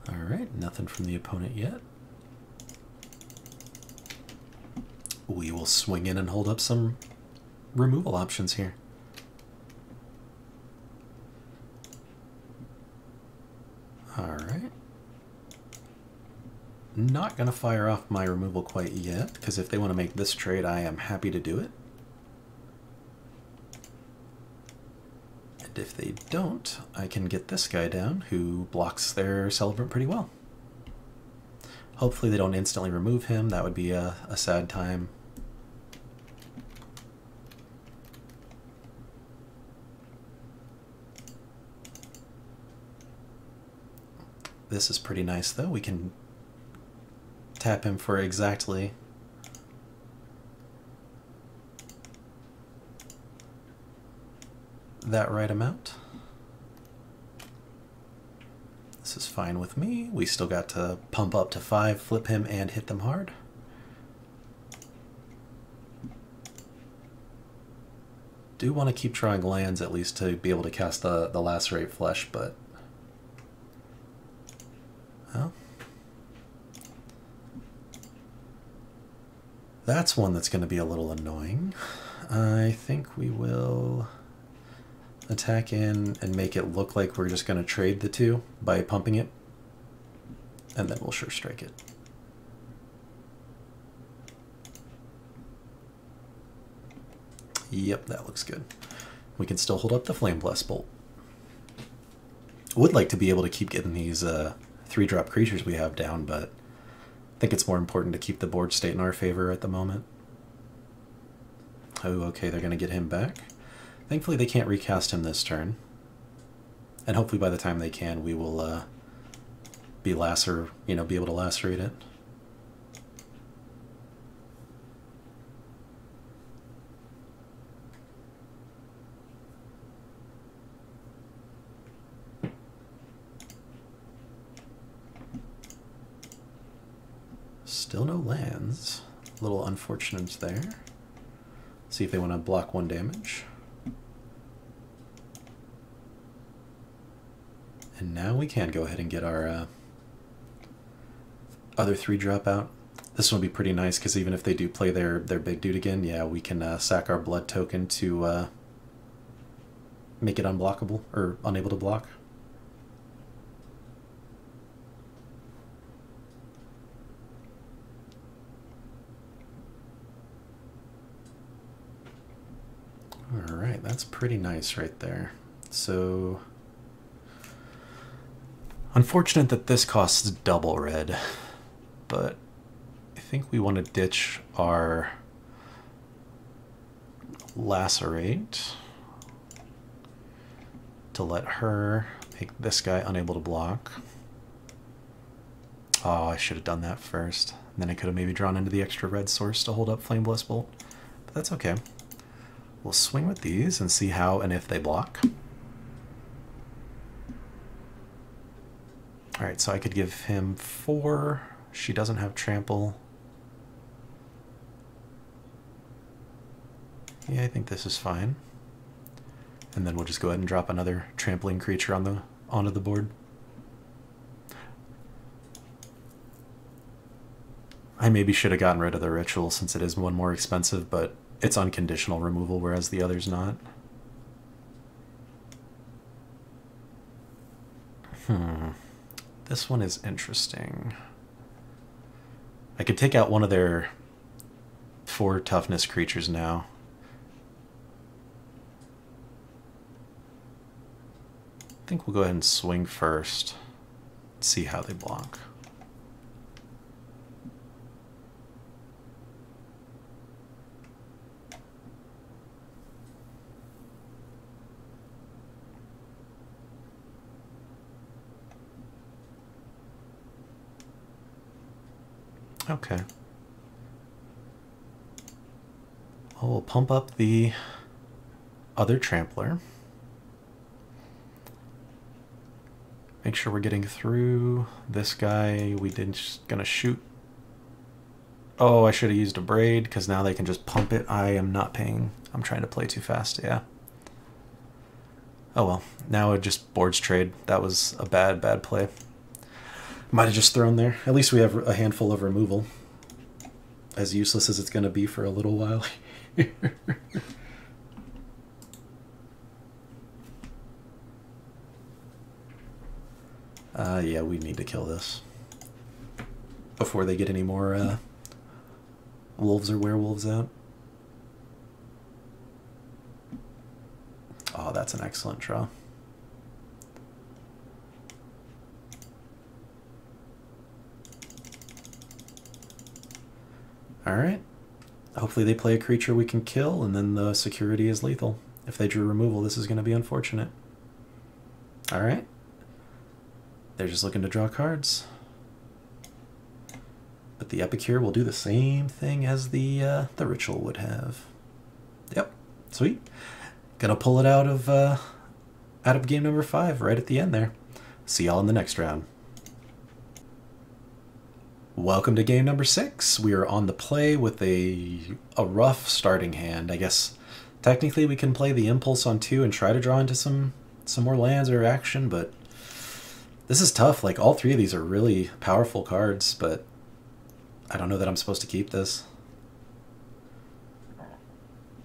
Alright, nothing from the opponent yet. We will swing in and hold up some removal options here. Alright. Not going to fire off my removal quite yet, because if they want to make this trade, I am happy to do it. And if they don't, I can get this guy down, who blocks their Celebrant pretty well. Hopefully they don't instantly remove him. That would be a sad time. This is pretty nice, though. We can tap him for exactly that right amount. This is fine with me. We still got to pump up to 5, flip him, and hit them hard. Do want to keep trying lands at least to be able to cast the Lacerate Flesh, but well, that's one that's going to be a little annoying. I think we will attack in and make it look like we're just going to trade the two by pumping it, and then we'll sure strike it. Yep, that looks good. We can still hold up the Flame Blast Bolt. Would like to be able to keep getting these 3-drop creatures we have down, but I think it's more important to keep the board state in our favor at the moment. Oh, okay, they're going to get him back. Thankfully, they can't recast him this turn. And hopefully by the time they can, we will be able to lacerate it. Still no lands. A little unfortunate there. See if they want to block 1 damage. And now we can go ahead and get our other 3-drop out. This one will be pretty nice because even if they do play their big dude again, yeah, we can sack our blood token to make it unblockable, or unable to block. Alright, that's pretty nice right there. So, unfortunate that this costs double red, but I think we want to ditch our lacerate to let her make this guy unable to block. Oh, I should have done that first. And then I could have maybe drawn into the extra red source to hold up Flame Blessed Bolt, but that's okay. We'll swing with these and see how and if they block. Alright, so I could give him 4. She doesn't have trample. Yeah, I think this is fine. And then we'll just go ahead and drop another trampling creature onto the board. I maybe should have gotten rid of the ritual since it is 1 more expensive, but it's unconditional removal, whereas the other's not. This one is interesting. I could take out one of their 4 toughness creatures now. I think we'll go ahead and swing first. See how they block. Okay. Well, we'll pump up the other trampler. Make sure we're getting through this guy. We didn't just gonna shoot. Oh, I should have used a braid because now they can just pump it. I am not paying. I'm trying to play too fast. Yeah. Oh well. Now it just boards trade. That was a bad play. Might have just thrown there. At least we have a handful of removal. As useless as it's going to be for a little while. Yeah, we need to kill this. Before they get any more wolves or werewolves out. Oh, that's an excellent draw. Alright. Hopefully they play a creature we can kill, and then the security is lethal. If they drew removal, this is going to be unfortunate. Alright. They're just looking to draw cards. But the Epicure will do the same thing as the Ritual would have. Yep. Sweet. Gonna pull it out of game number 5 right at the end there. See y'all in the next round. Welcome to game number 6. We are on the play with a rough starting hand. I guess technically we can play the Impulse on 2 and try to draw into some more lands or action, but this is tough. Like, all 3 of these are really powerful cards, but I don't know that I'm supposed to keep this.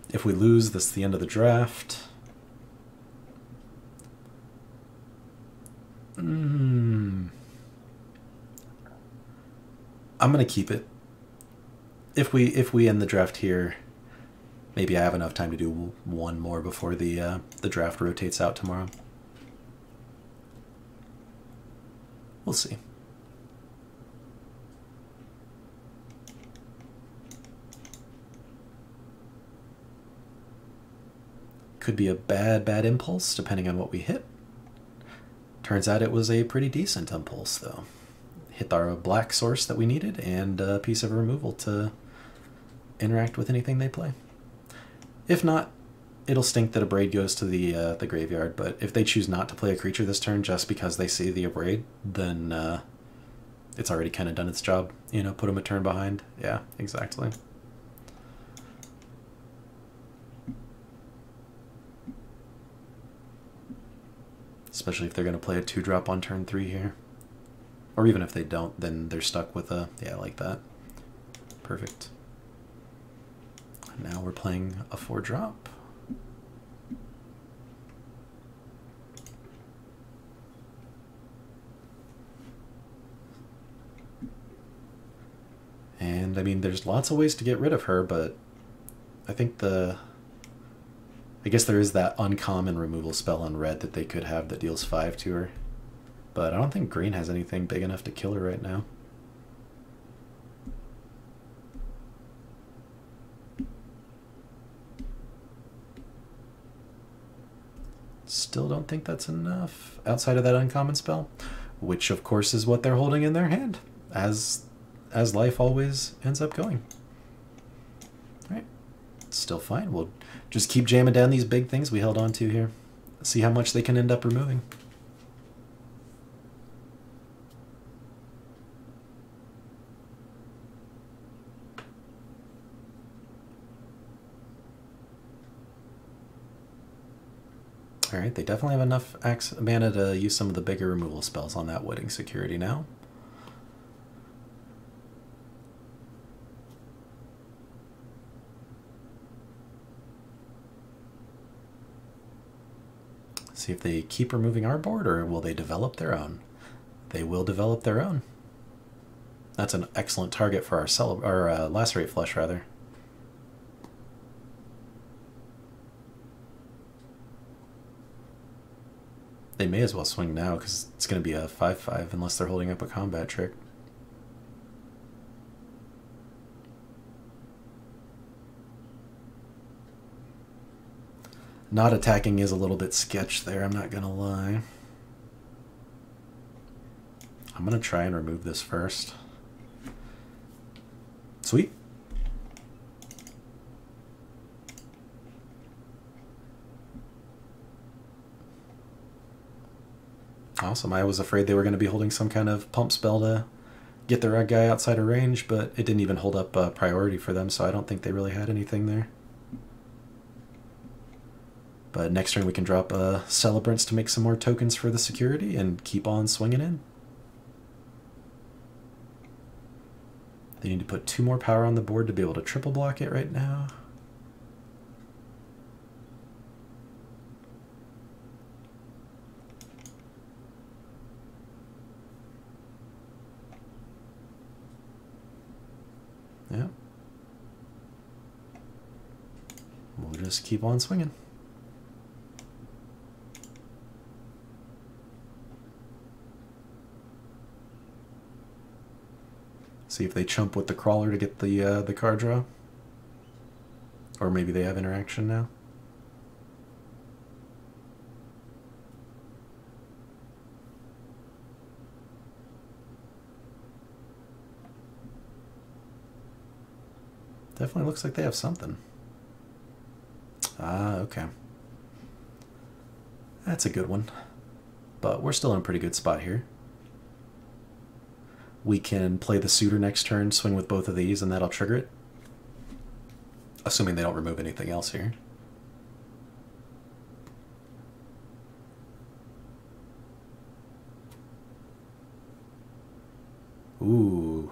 If we lose, this is the end of the draft. I'm gonna keep it. If we end the draft here, maybe I have enough time to do 1 more before the draft rotates out tomorrow. We'll see. Could be a bad impulse, depending on what we hit. Turns out it was a pretty decent impulse, though. Hit our black source that we needed, and a piece of removal to interact with anything they play. If not, it'll stink that Abrade goes to the graveyard, but if they choose not to play a creature this turn just because they see the Abrade, then it's already kind of done its job. You know, put them a turn behind. Yeah, exactly. Especially if they're going to play a 2-drop on turn 3 here. Or even if they don't, then they're stuck with a... yeah, like that. Perfect. Now we're playing a 4-drop. And, I mean, there's lots of ways to get rid of her, but I think I guess there is that uncommon removal spell on red that they could have that deals 5 to her. But I don't think green has anything big enough to kill her right now. Still don't think that's enough outside of that uncommon spell, which of course is what they're holding in their hand, as life always ends up going. All right, it's still fine. We'll just keep jamming down these big things we held on to here. See how much they can end up removing. Alright, they definitely have enough mana to use some of the bigger removal spells on that Wedding Security now. See if they keep removing our board, or will they develop their own? They will develop their own. That's an excellent target for our Lacerate Flush, rather. They may as well swing now, because it's going to be a 5/5 unless they're holding up a combat trick. Not attacking is a little bit sketch there, I'm not going to lie. I'm going to try and remove this first. Sweet. Awesome. I was afraid they were going to be holding some kind of pump spell to get the red guy outside of range, but it didn't even hold up priority for them, so I don't think they really had anything there. But next turn we can drop Celebrants to make some more tokens for the security and keep on swinging in. They need to put 2 more power on the board to be able to triple block it right now. Yeah. We'll just keep on swinging. See if they chump with the crawler to get the card draw. Or maybe they have interaction now. Definitely looks like they have something. Ah, okay. That's a good one. But we're still in a pretty good spot here. We can play the Suitor next turn, swing with both of these, and that'll trigger it. Assuming they don't remove anything else here. Ooh.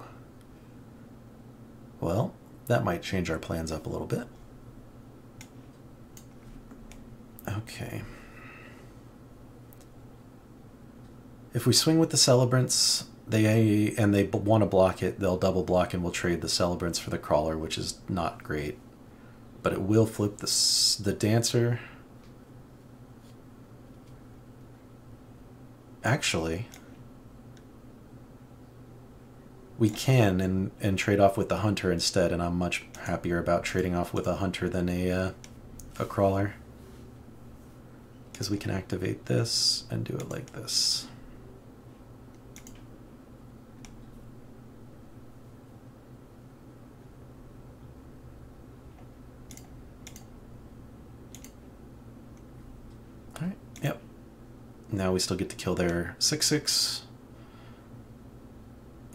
Well, that might change our plans up a little bit. Okay. If we swing with the Celebrants, they want to block it, they'll double block and we'll trade the Celebrants for the Crawler, which is not great. But it will flip the Dancer. Actually, we can and trade off with the hunter instead, and I'm much happier about trading off with a hunter than a crawler. Because we can activate this and do it like this. Alright, yep. Now we still get to kill their 6/6.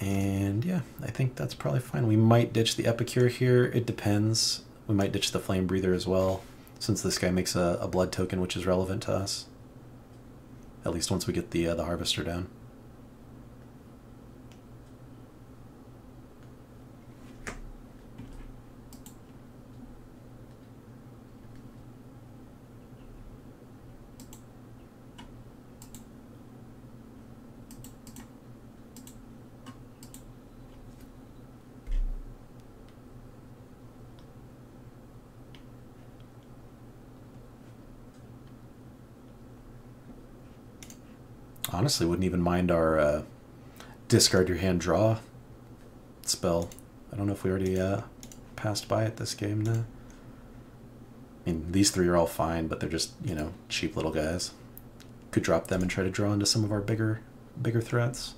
And yeah, I think that's probably fine. We might ditch the Epicure here. It depends. We might ditch the Flame Breather as well, since this guy makes a blood token, which is relevant to us. At least once we get the Harvester down. Honestly, wouldn't even mind our discard your hand draw spell. I don't know if we already passed by it this game now. I mean, these three are all fine, but they're just, you know, cheap little guys. Could drop them and try to draw into some of our bigger threats.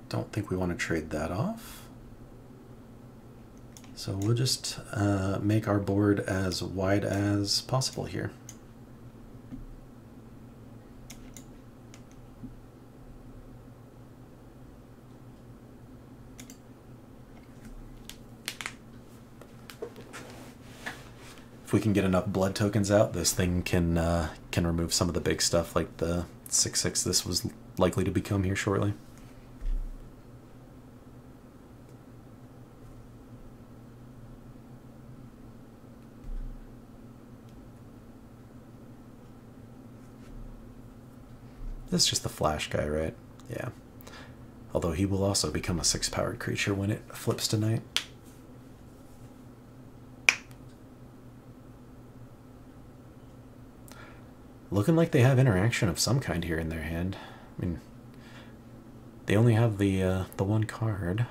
Don't think we want to trade that off. So we'll just make our board as wide as possible here. If we can get enough blood tokens out, this thing can remove some of the big stuff like the 6/6 this was likely to become here shortly. This is just the flash guy, right? Yeah. Although he will also become a 6-powered creature when it flips tonight. Looking like they have interaction of some kind here in their hand. I mean, they only have the one card.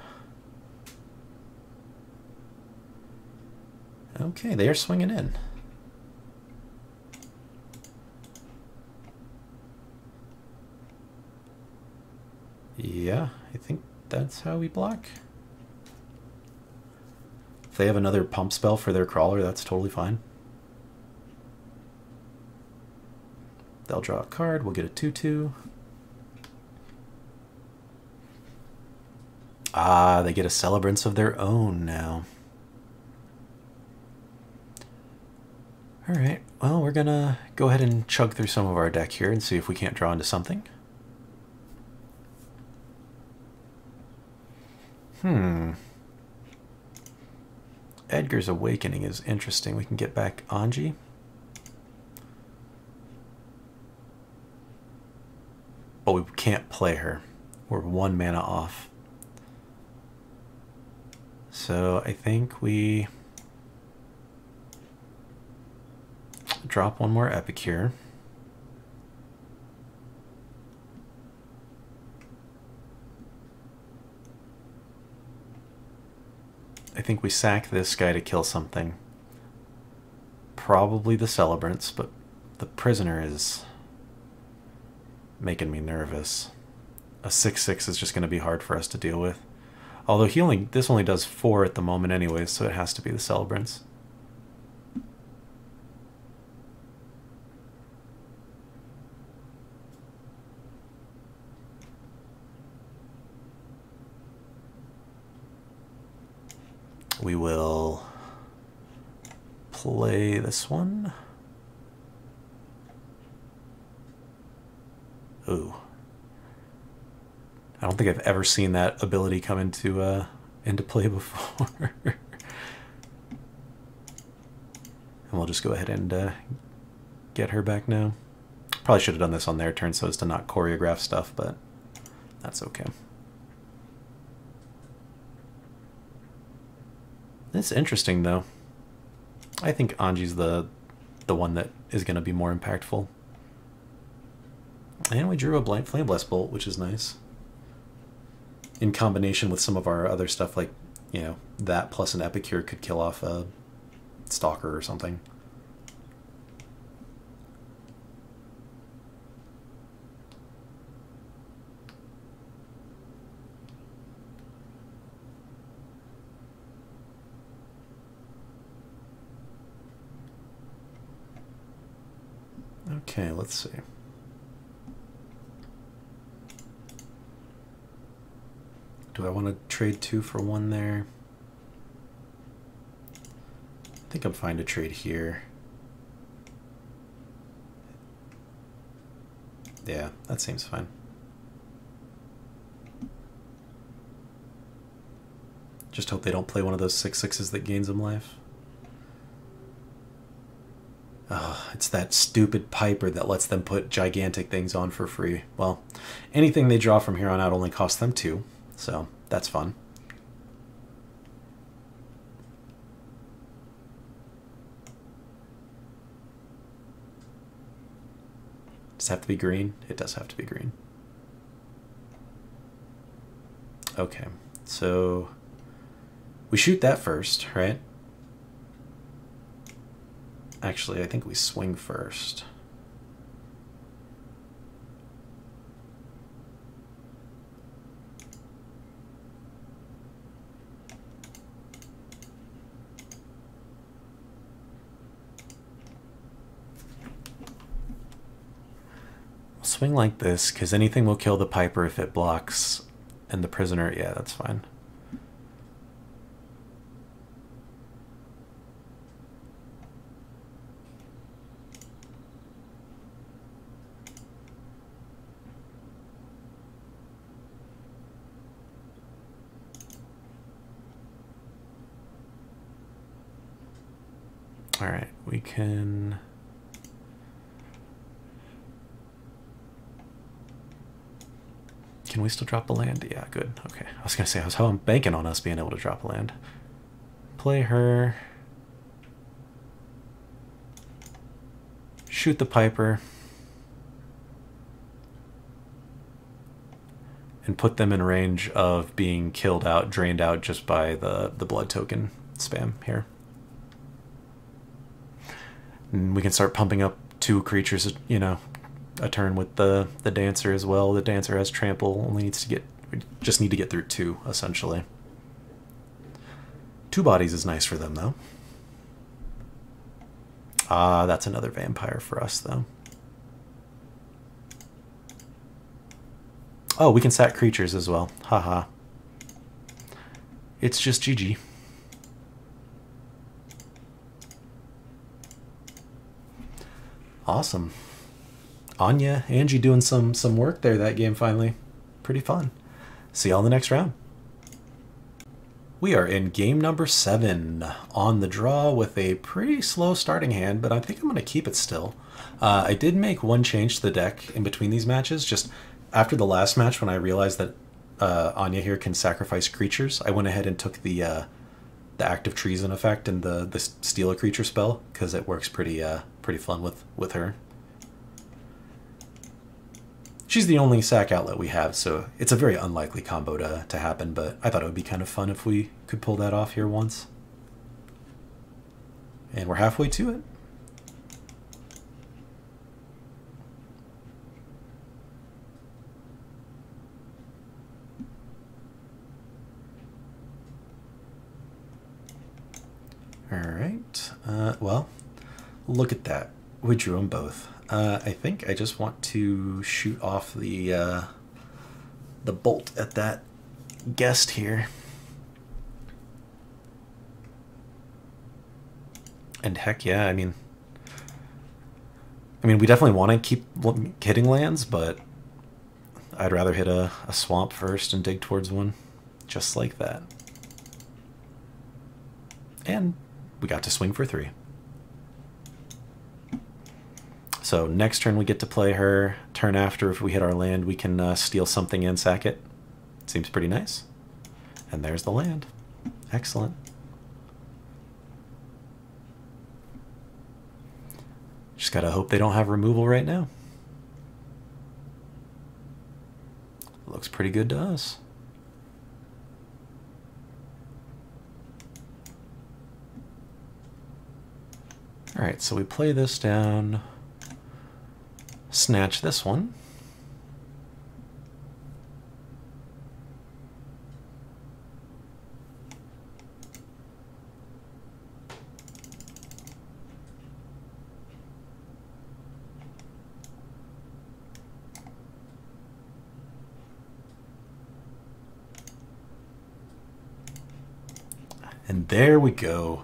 Okay, they are swinging in. Yeah, I think that's how we block. If they have another pump spell for their crawler, that's totally fine. They'll draw a card, we'll get a 2/2. Ah, they get a Celebrance of their own now. Alright, well, we're gonna go ahead and chug through some of our deck here and see if we can't draw into something. Edgar's Awakening is interesting. We can get back Anji. But we can't play her. We're 1 mana off. So I think we drop one more Epicure. I think we sack this guy to kill something. Probably the Celebrants, but the Prisoner is making me nervous. A 6/6 is just going to be hard for us to deal with. Although this only does 4 at the moment anyway, so it has to be the Celebrants. We will play this one. Ooh. I don't think I've ever seen that ability come into play before. And we'll just go ahead and get her back now. Probably should have done this on their turn so as to not choreograph stuff, but that's okay. It's interesting, though. I think Anji's the one that is going to be more impactful. And we drew a blank Flame Blast Bolt, which is nice. In combination with some of our other stuff, like, you know, that plus an Epicure could kill off a Stalker or something. Okay, let's see. Do I want to trade 2 for 1 there? I think I'm fine to trade here. Yeah, that seems fine. Just hope they don't play one of those 6/6s that gains them life. Oh, it's that stupid Piper that lets them put gigantic things on for free. Well, anything they draw from here on out only costs them 2, so that's fun. Does it have to be green? It does have to be green. Okay, so we shoot that first, right? Actually, I think we swing first. We'll swing like this, because anything will kill the Piper if it blocks, and the Prisoner, yeah, that's fine. All right, we can... Can we still drop a land? Yeah, good. Okay, I was gonna say, I'm banking on us being able to drop a land. Play her. Shoot the Piper. And put them in range of being killed out, drained out just by the blood token spam here. And we can start pumping up 2 creatures, you know, a turn with the Dancer as well. The Dancer has trample, only needs to get, we just need to get through 2, essentially. 2 bodies is nice for them, though. Ah, that's another vampire for us, though. Oh, we can sack creatures as well. Haha. It's just GG. Awesome. Anya, Angie doing some work there that game finally. Pretty fun. See y'all in the next round. We are in game number 7 on the draw with a pretty slow starting hand, but I think I'm going to keep it still. I did make one change to the deck in between these matches. Just after the last match, when I realized that Anya here can sacrifice creatures, I went ahead and took the Act of Treason effect and the steal a creature spell, because it works pretty fun with her. She's the only sack outlet we have, so it's a very unlikely combo to happen, but I thought it would be kind of fun if we could pull that off here once. And we're halfway to it. Alright, well, look at that. We drew them both. I think I just want to shoot off the bolt at that guest here. And heck yeah, I mean we definitely want to keep hitting lands, but I'd rather hit a swamp first and dig towards one, just like that. And we got to swing for 3. So next turn we get to play her. Turn after, if we hit our land, we can steal something and sack it. Seems pretty nice. And there's the land. Excellent. Just gotta hope they don't have removal right now. Looks pretty good to us. Alright, so we play this down, snatch this one. And there we go.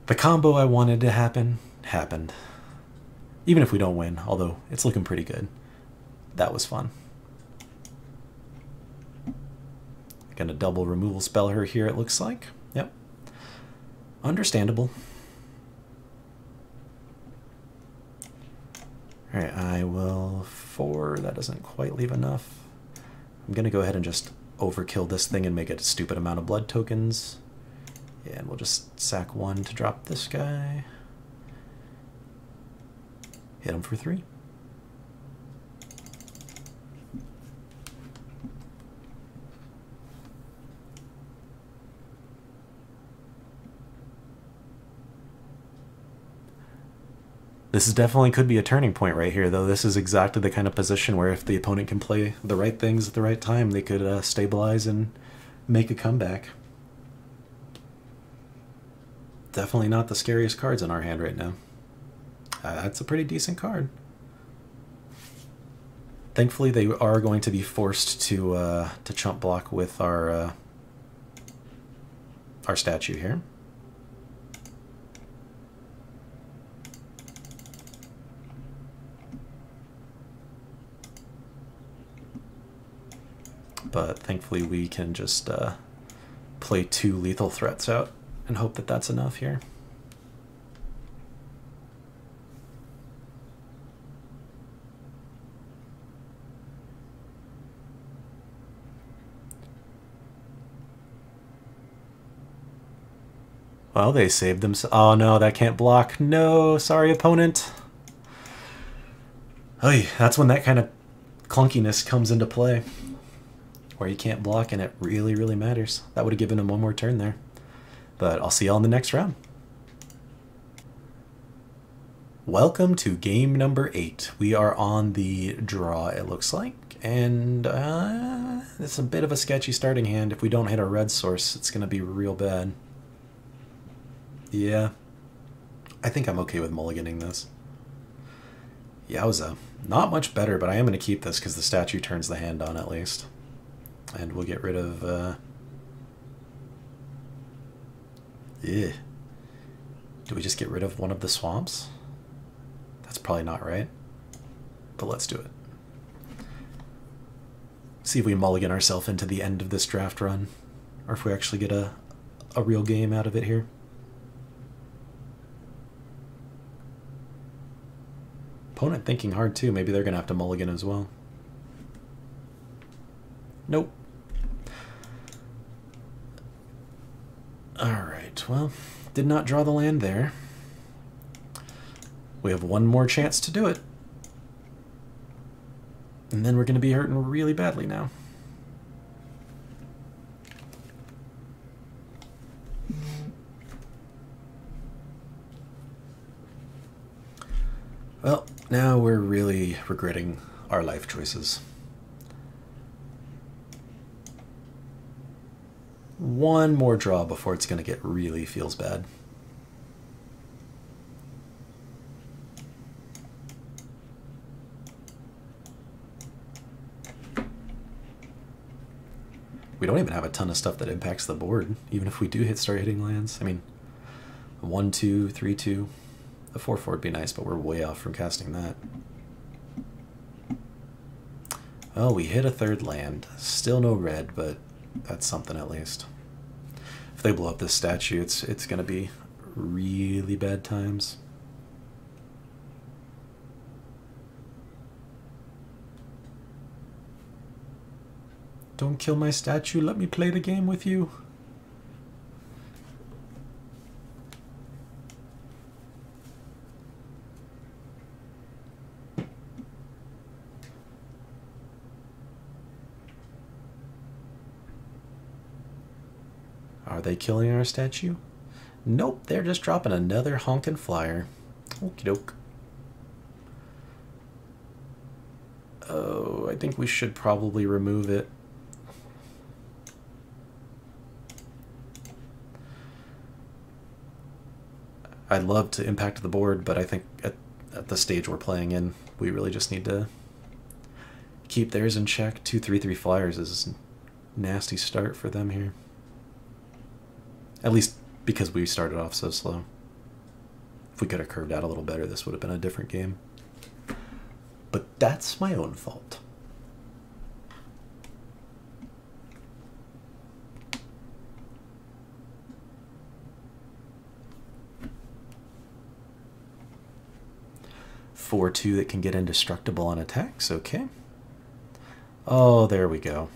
The combo I wanted to happen, happened. Even if we don't win, although it's looking pretty good. That was fun. Gonna double removal spell her here, it looks like. Yep. Understandable. Alright, I will 4. That doesn't quite leave enough. I'm gonna go ahead and just overkill this thing and make it a stupid amount of blood tokens. And we'll just sack 1 to drop this guy. Hit him for 3. This is definitely could be a turning point right here, though. This is exactly the kind of position where if the opponent can play the right things at the right time, they could stabilize and make a comeback. Definitely not the scariest cards in our hand right now. That's a pretty decent card. Thankfully, they are going to be forced to chump block with our statue here. But thankfully, we can just play 2 lethal threats out and hope that that's enough here. Well, they saved themselves. Oh no, that can't block. No, sorry opponent. Oh, that's when that kind of clunkiness comes into play. Where you can't block and it really, really matters. That would have given him 1 more turn there. But I'll see y'all in the next round. Welcome to game number 8. We are on the draw, it looks like. And it's a bit of a sketchy starting hand. If we don't hit a red source, it's going to be real bad. Yeah. I think I'm okay with mulliganing this. Yowza. Not much better, but I am going to keep this because the statue turns the hand on at least. And we'll get rid of... Yeah. Do we just get rid of one of the swamps? That's probably not right. But let's do it. See if we mulligan ourselves into the end of this draft run. Or if we actually get a real game out of it here. Opponent thinking hard too. Maybe they're going to have to mulligan as well. Nope. Alright, well, did not draw the land there. We have 1 more chance to do it. And then we're going to be hurting really badly now. Well, now we're really regretting our life choices. 1 more draw before it's going to get really feels bad. We don't even have a ton of stuff that impacts the board, even if we do start hitting lands. I mean, 1-2, 3-2. The 4-4 would be nice, but we're way off from casting that. Well, we hit a 3rd land. Still no red, but that's something at least. If they blow up this statue, it's going to be really bad times. Don't kill my statue, let me play the game with you. Are they killing our statue? Nope, they're just dropping another honkin' flyer. Okie doke. Oh, I think we should probably remove it. I'd love to impact the board, but I think at the stage we're playing in, we really just need to keep theirs in check. 2/3/3 flyers is a nasty start for them here. At least because we started off so slow. If we could have curved out a little better, this would have been a different game. But that's my own fault. Four, 2 that can get indestructible on attacks. Okay. Oh, there we go.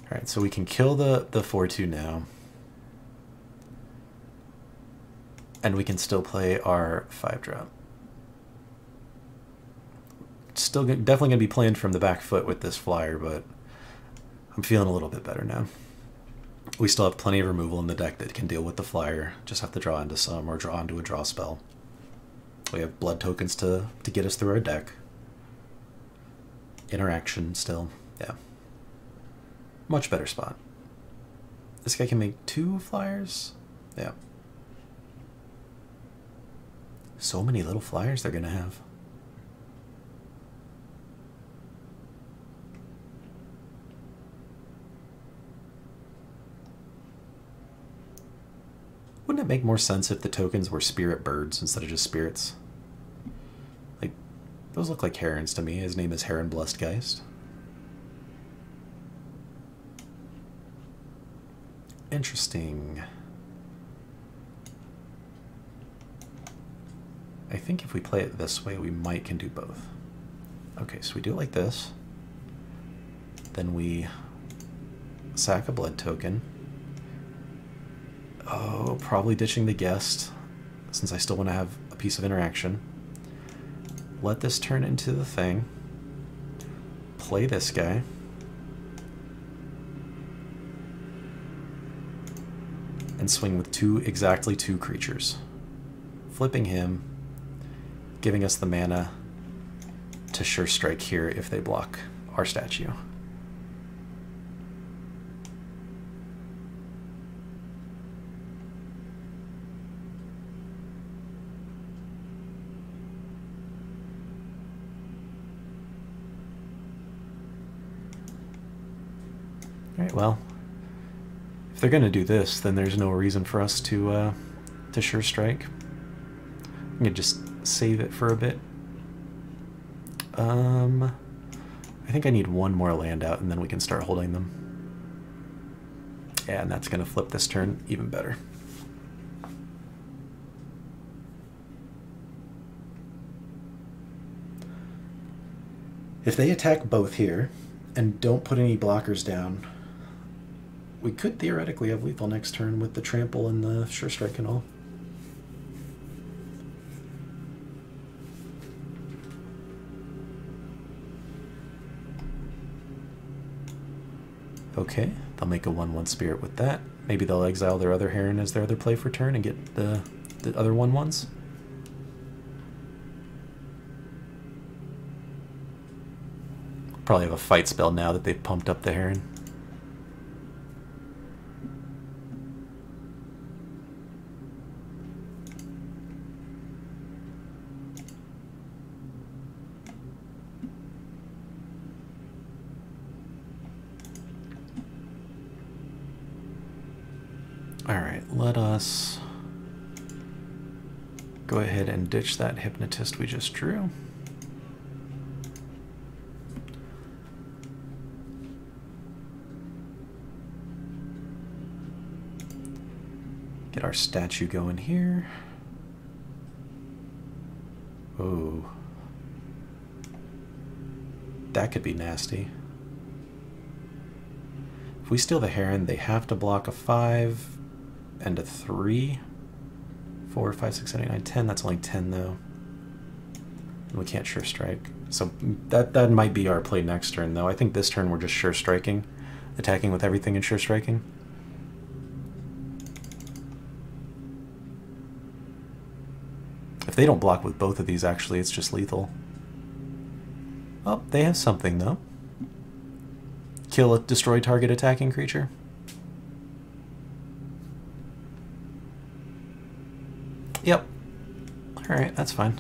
All right, so we can kill the 4/2 now. And we can still play our 5-drop. Still definitely going to be playing from the back foot with this flyer, but I'm feeling a little bit better now. We still have plenty of removal in the deck that can deal with the flyer. Just have to draw into some or draw into a draw spell. We have blood tokens to get us through our deck. Interaction still, yeah. Much better spot. This guy can make 2 flyers? Yeah. So many little flyers they're going to have. Wouldn't it make more sense if the tokens were spirit birds instead of just spirits? Like, those look like herons to me. His name is Heron Blessed Geist. Interesting. I think if we play it this way, we can do both. Okay, so we do it like this. Then we sack a blood token. Oh, probably ditching the guest, since I still want to have a piece of interaction. Let this turn into the thing. Play this guy. And swing with exactly two creatures. Flipping him, giving us the mana to sure strike here if they block our statue. Alright, well, if they're going to do this, then there's no reason for us to sure strike. I'm going to just save it for a bit. I think I need one more land out, and then we can start holding them. Yeah, and that's going to flip this turn even better. If they attack both here, and don't put any blockers down, we could theoretically have lethal next turn with the trample and the sure strike and all. Okay, they'll make a 1/1 spirit with that. Maybe they'll exile their other Heron as their other play for turn and get the other 1/1s. Probably have a fight spell now that they've pumped up the Heron. Alright, let us go ahead and ditch that Hypnotist we just drew. Get our statue going here. Oh. That could be nasty. If we steal the Heron, they have to block a 5 and a 3. 4, 5, 6, 7, 8, 9, 10. That's only 10 though. And we can't sure strike. So that might be our play next turn though. I think this turn we're just sure striking. Attacking with everything and sure striking. If they don't block with both of these, actually, it's just lethal. Oh, they have something, though. Kill a destroy target attacking creature. Yep. Alright, that's fine.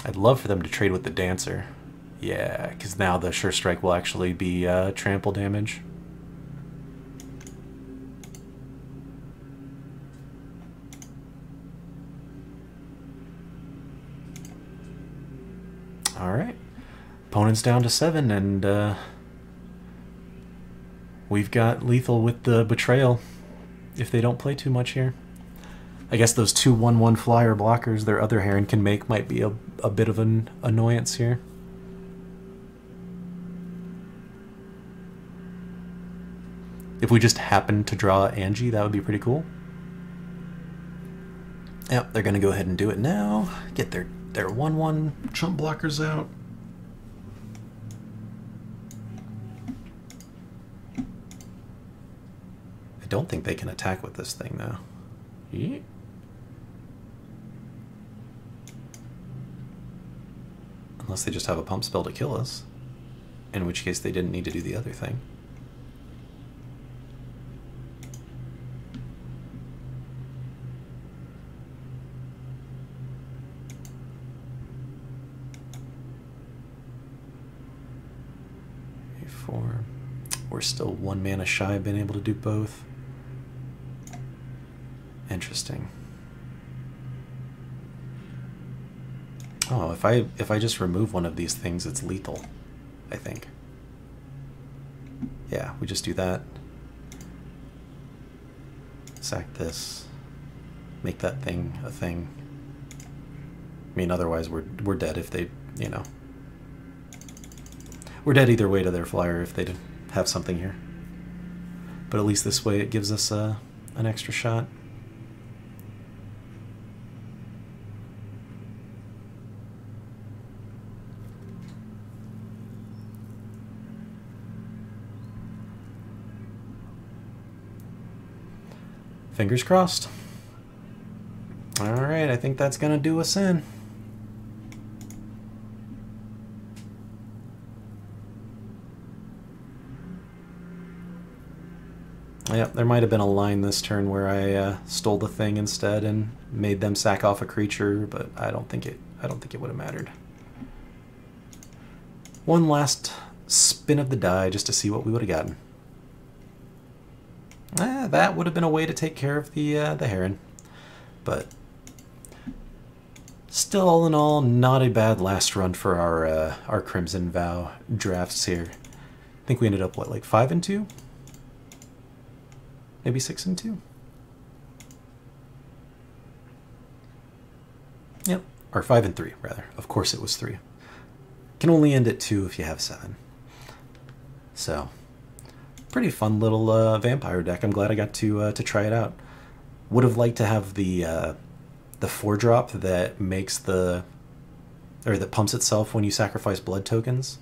I'd love for them to trade with the Dancer. Yeah, because now the Sure Strike will actually be trample damage. Alright. Opponent's down to 7, and we've got lethal with the Betrayal if they don't play too much here. I guess those 2/1/1 flyer blockers their other Heron can make might be a bit of an annoyance here. If we just happen to draw Angie, that would be pretty cool. Yep, they're going to go ahead and do it now. Get their 1/1 chump blockers out. I don't think they can attack with this thing, though. Yeah. Unless they just have a pump spell to kill us. In which case they didn't need to do the other thing. We're still 1 mana shy of being able to do both. Interesting. Oh, if I just remove one of these things, it's lethal, I think. Yeah, we just do that. Sack this. Make that thing a thing. I mean, otherwise we're dead if they, you know. We're dead either way to their flyer if they have something here. But at least this way it gives us an extra shot. Fingers crossed. Alright, I think that's gonna do us in. Yep, there might have been a line this turn where I stole the thing instead and made them sack off a creature, but I don't think it would have mattered. One last spin of the die just to see what we would have gotten. That would have been a way to take care of the Heron, but still, all in all, not a bad last run for our Crimson Vow drafts here. I think we ended up what, like 5-2? Maybe 6-2? Yep, or 5-3 rather. Of course it was 3. Can only end at 2 if you have 7. So, pretty fun little vampire deck. I'm glad I got to try it out. Would have liked to have the 4-drop that makes that pumps itself when you sacrifice blood tokens.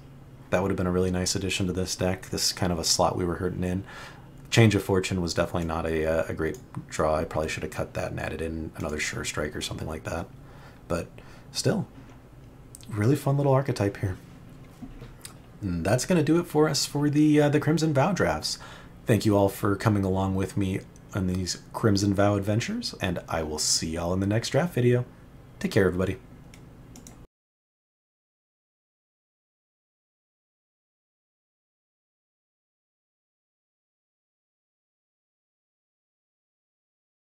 That would have been a really nice addition to this deck. This is kind of a slot we were hurting in. Change of Fortune was definitely not a great draw. I probably should have cut that and added in another Sure Strike or something like that. But still, really fun little archetype here. And that's going to do it for us for the Crimson Vow drafts. Thank you all for coming along with me on these Crimson Vow adventures, and I will see y'all in the next draft video. Take care, everybody.